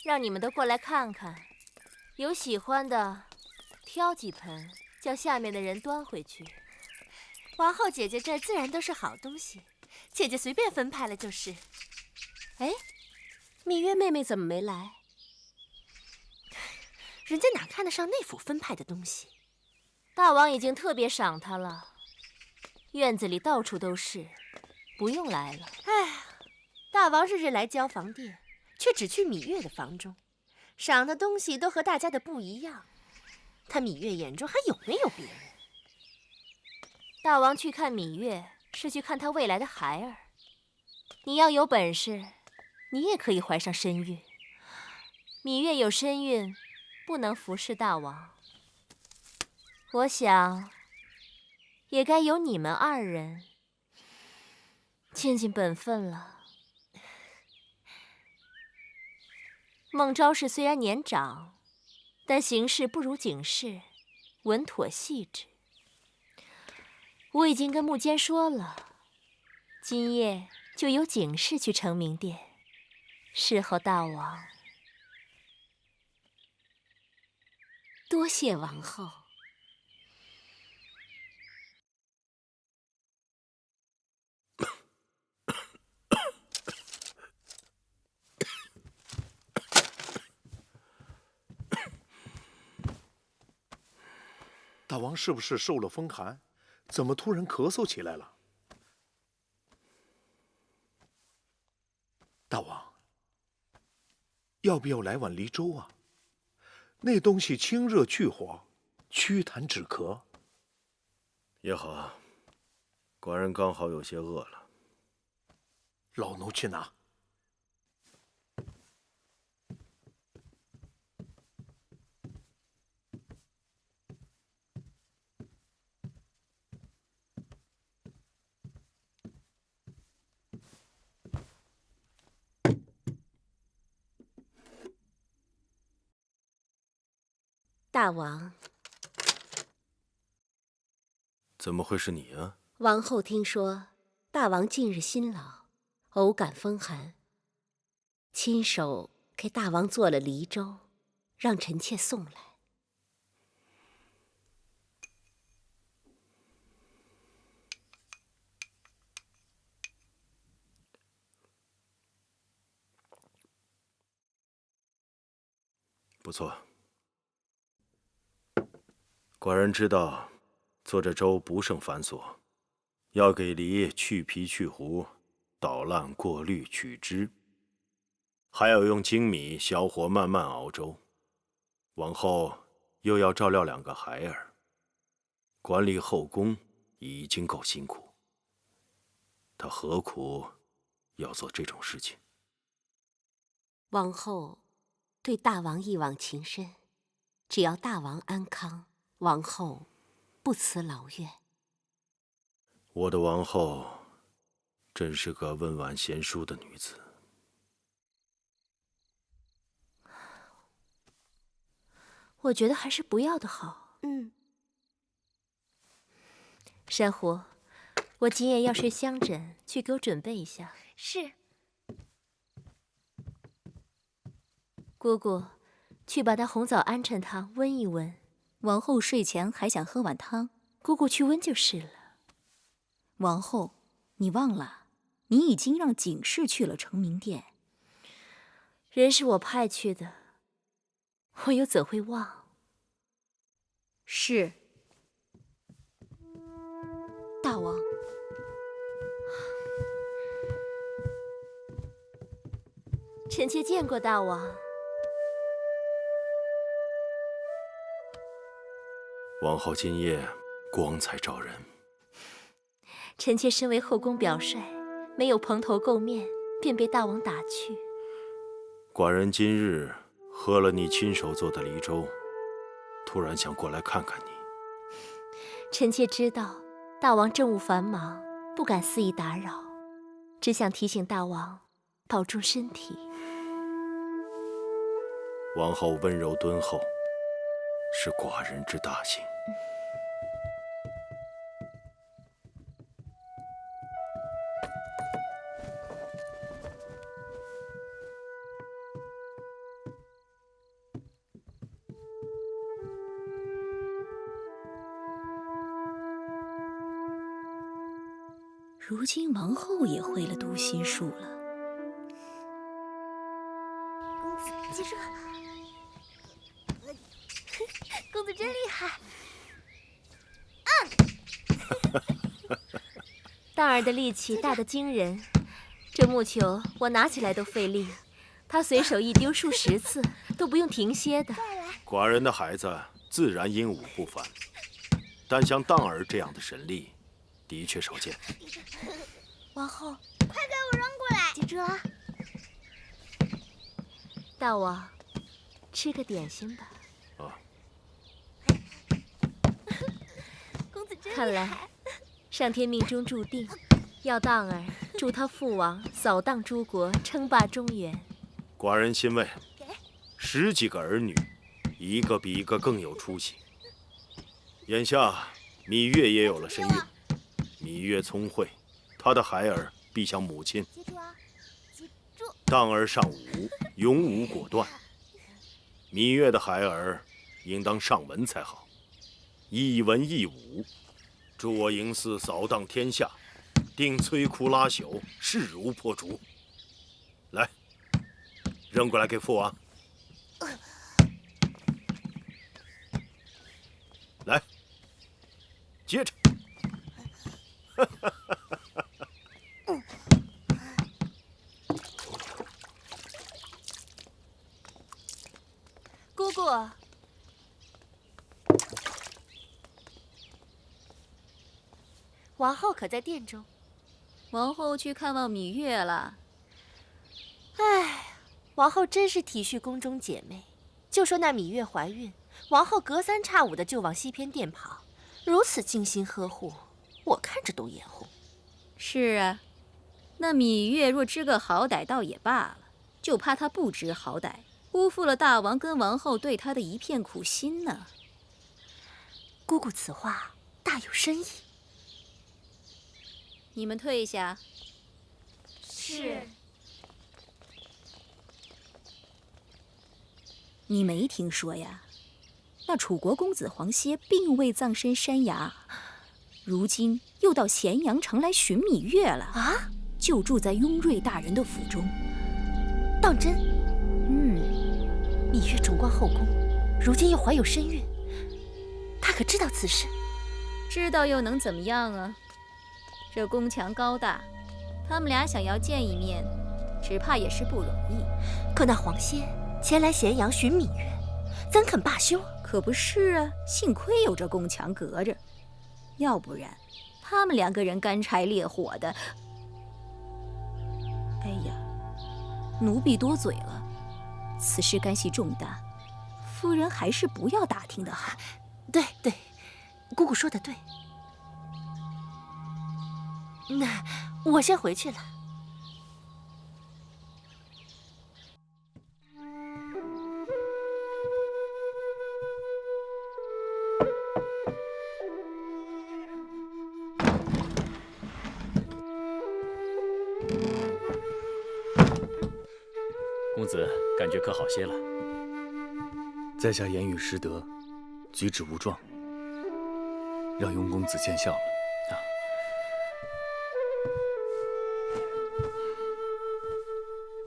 让你们都过来看看，有喜欢的挑几盆叫下面的人端回去。王后姐姐这儿自然都是好东西，姐姐随便分派了就是。哎，芈月妹妹怎么没来？人家哪看得上内府分派的东西？大王已经特别赏她了，院子里到处都是，不用来了。哎，大王日日来交房殿，却只去芈月的房中，赏的东西都和大家的不一样。他芈月眼中还有没有别人？大王去看芈月，是去看他未来的孩儿。你要有本事，你也可以怀上身孕。芈月有身孕，不能服侍大王。我想，也该由你们2人尽尽本分了。孟昭氏虽然年长，但行事不如景氏，稳妥细致。我已经跟穆坚说了，今夜就由景氏去承明殿，侍候大王。多谢王后。大王是不是受了风寒？怎么突然咳嗽起来了？大王，要不要来碗梨粥啊？那东西清热去火，祛痰止咳。也好，寡人刚好有些饿了。老奴去拿。大王，怎么会是你啊？王后听说大王近日辛劳，偶感风寒，亲手给大王做了梨粥，让臣妾送来。不错。寡人知道，做这粥不胜繁琐，要给梨去皮去核，捣烂过滤取汁，还要用精米小火慢慢熬粥。往后又要照料2个孩儿，管理后宫已经够辛苦，他何苦要做这种事情？王后对大王一往情深，只要大王安康，王后不辞劳怨。我的王后真是个温婉贤淑的女子。我觉得还是不要的好。珊瑚，我今夜要睡香枕，去给我准备一下。是。姑姑，去把那红枣鹌鹑汤温一温。王后睡前还想喝碗汤，姑姑去温就是了。王后，你忘了，你已经让景氏去了承明殿。人是我派去的，我又怎会忘？是。大王，臣妾见过大王。王后今夜光彩照人。臣妾身为后宫表率，没有蓬头垢面，便被大王打去。寡人今日喝了你亲手做的梨粥，突然想过来看看你。臣妾知道大王政务繁忙，不敢肆意打扰，只想提醒大王保重身体。王后温柔敦厚，是寡人之大幸。如今王后也会了读心术了。公子，记住，公子真厉害。大儿的力气大得惊人，这木球我拿起来都费力，他随手一丢数10次都不用停歇的。寡人的孩子自然英武不凡，但像荡儿这样的神力，的确少见。王后，快给我扔过来！记住了。大王，吃个点心吧。公子真厉害。看来，上天命中注定，要荡儿助他父王扫荡诸国，称霸中原。寡人欣慰，10几个儿女，一个比一个更有出息。眼下，芈月也有了身孕，芈月聪慧，她的孩儿必像母亲。记住啊，记住。荡儿尚武，勇武果断。芈月的孩儿应当尚文才好，一文一武，助我营祀扫荡天下，定摧枯拉朽，势如破竹。来，扔过来给父王。来，接着。姑姑，王后可在殿中？王后去看望芈月了。唉，王后真是体恤宫中姐妹。就说那芈月怀孕，王后隔3差5的就往西偏殿跑，如此精心呵护，我看着都眼红。是啊，那芈月若知个好歹倒也罢了，就怕她不知好歹，辜负了大王跟王后对她的一片苦心呢。姑姑此话大有深意。你们退下。是。你没听说呀？那楚国公子黄歇并未葬身山崖，如今又到咸阳城来寻芈月了啊！就住在雍瑞大人的府中。当真？芈月荣光后宫，如今又怀有身孕，她可知道此事？知道又能怎么样啊？这宫墙高大，他们俩想要见一面，只怕也是不容易。可那黄歇前来咸阳寻芈月，怎肯罢休？可不是啊，幸亏有这宫墙隔着，要不然他们2个人干柴烈火的。哎呀，奴婢多嘴了，此事干系重大，夫人还是不要打听的好。对，姑姑说的对。那我先回去了。公子感觉可好些了？在下言语失德，举止无状，让雍公子见笑了。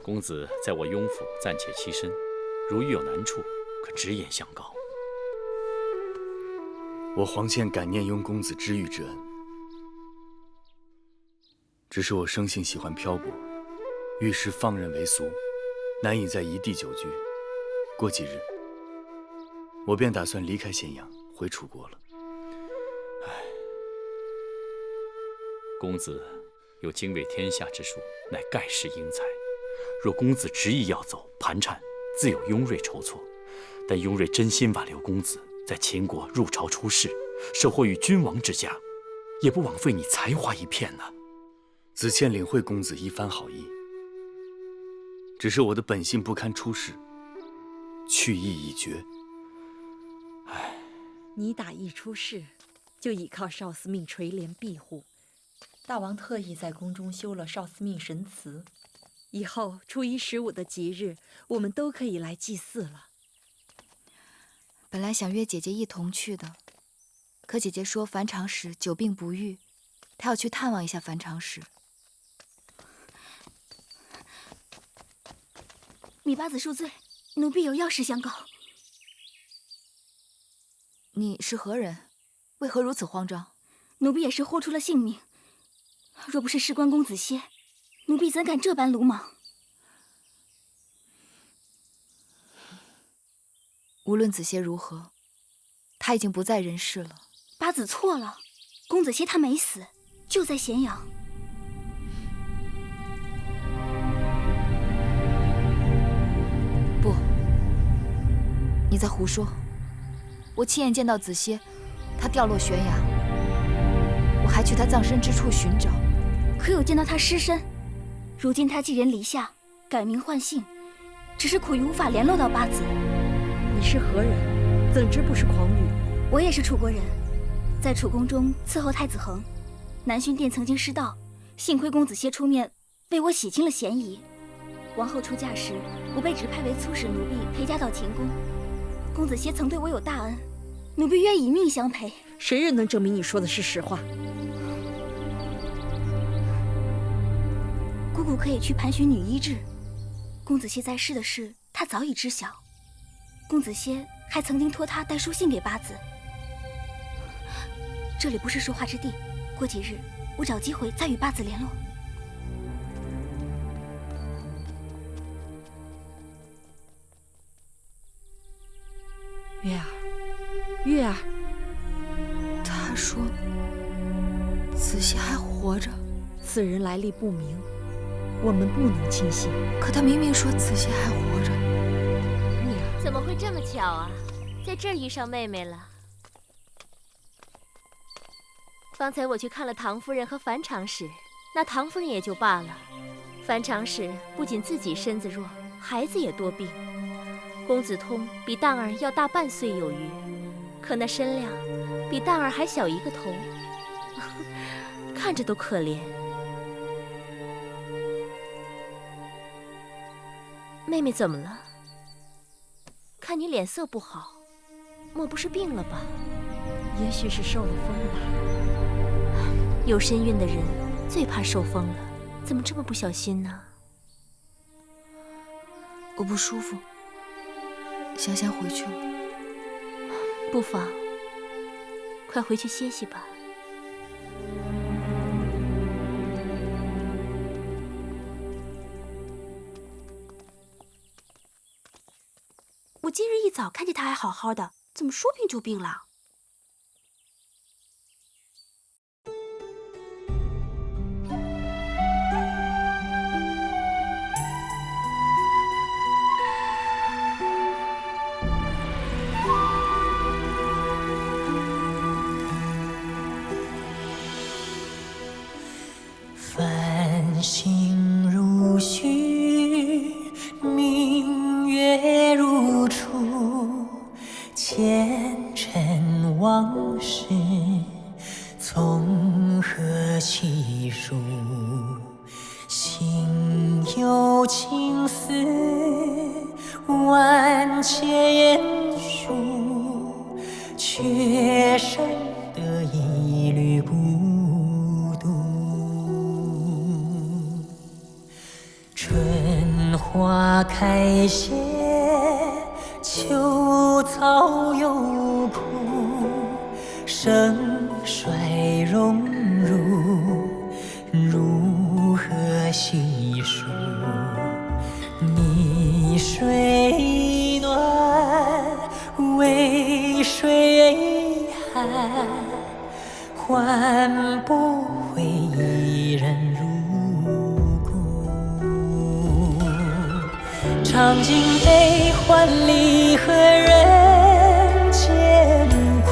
公子在我雍府暂且栖身，如遇有难处，可直言相告。我黄倩感念雍公子知遇之恩，只是我生性喜欢漂泊，遇事放任为俗，难以在一地久居。过几日，我便打算离开咸阳，回楚国了。公子有经纬天下之术，乃盖世英才。若公子执意要走，盘缠自有雍瑞筹措。但雍瑞真心挽留公子，在秦国入朝出仕，收获于君王之家，也不枉费你才华一片呢。子倩领会公子一番好意，只是我的本性不堪出世，去意已决。你打一出世，就倚靠少司命垂帘庇护。大王特意在宫中修了少司命神祠，以后初1、15的吉日，我们都可以来祭祀了。本来想约姐姐一同去的，可姐姐说返场时久病不愈，他要去探望一下樊长史。米八子恕罪，奴婢有要事相告。你是何人？为何如此慌张？奴婢也是豁出了性命，若不是事关公子歇，奴婢怎敢这般鲁莽？无论子歇如何，他已经不在人世了。八子错了，公子歇他没死，就在咸阳。不，你在胡说！我亲眼见到子歇，他掉落悬崖，我还去他葬身之处寻找，可有见到他尸身。如今他寄人篱下，改名换姓，只是苦于无法联络到八子。你是何人？怎知不是狂女？我也是楚国人，在楚宫中伺候太子恒。南薰殿曾经失盗，幸亏公子歇出面为我洗清了嫌疑。王后出嫁时，我被指派为粗使奴婢陪嫁到秦宫。公子歇曾对我有大恩，奴婢愿以命相陪。谁人能证明你说的是实话？姑姑可以去盘询女医治。公子歇在世的事，他早已知晓。公子歇还曾经托他带书信给八子。这里不是说话之地，过几日我找机会再与八子联络。月儿，月儿，他说子歇还活着，此人来历不明，我们不能轻信。可他明明说子歇还活着。怎么会这么巧啊？在这儿遇上妹妹了。方才我去看了唐夫人和樊长史，那唐夫人也就罢了，樊长史不仅自己身子弱，孩子也多病。公子通比荡儿要大半岁有余，可那身量比荡儿还小一个头，看着都可怜。妹妹怎么了？看你脸色不好，莫不是病了吧？也许是受了风吧。有身孕的人最怕受风了，怎么这么不小心呢？我不舒服，想先回去了。不妨，快回去歇息吧。我今日一早看见他还好好的，怎么说病就病了？繁星如许，明月如初，前尘往事从何起数？心有情丝万千言书，却剩得一缕孤独。春花开谢，秋草又枯，盛衰荣辱，如何细数？泥水暖，渭水寒，换不回一人如故。尝尽悲欢离合人间苦，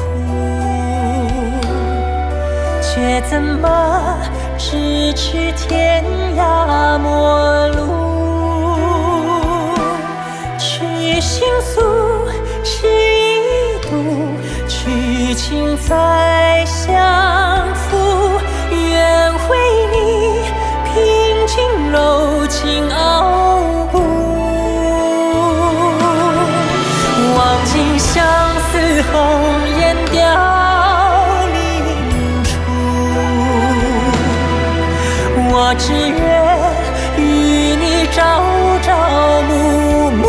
却怎么咫尺天涯陌路？去心诉，是一度，去情再相负。愿为你平静柔情傲骨，望尽相思红颜凋零处。只愿与你朝朝暮暮，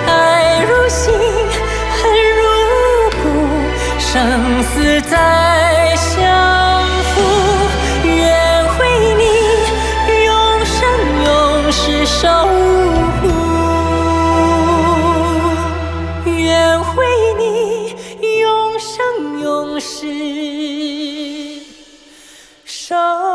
爱如星，恨如骨，生死再相负。愿为你永生永世守护，愿为你永生永世守。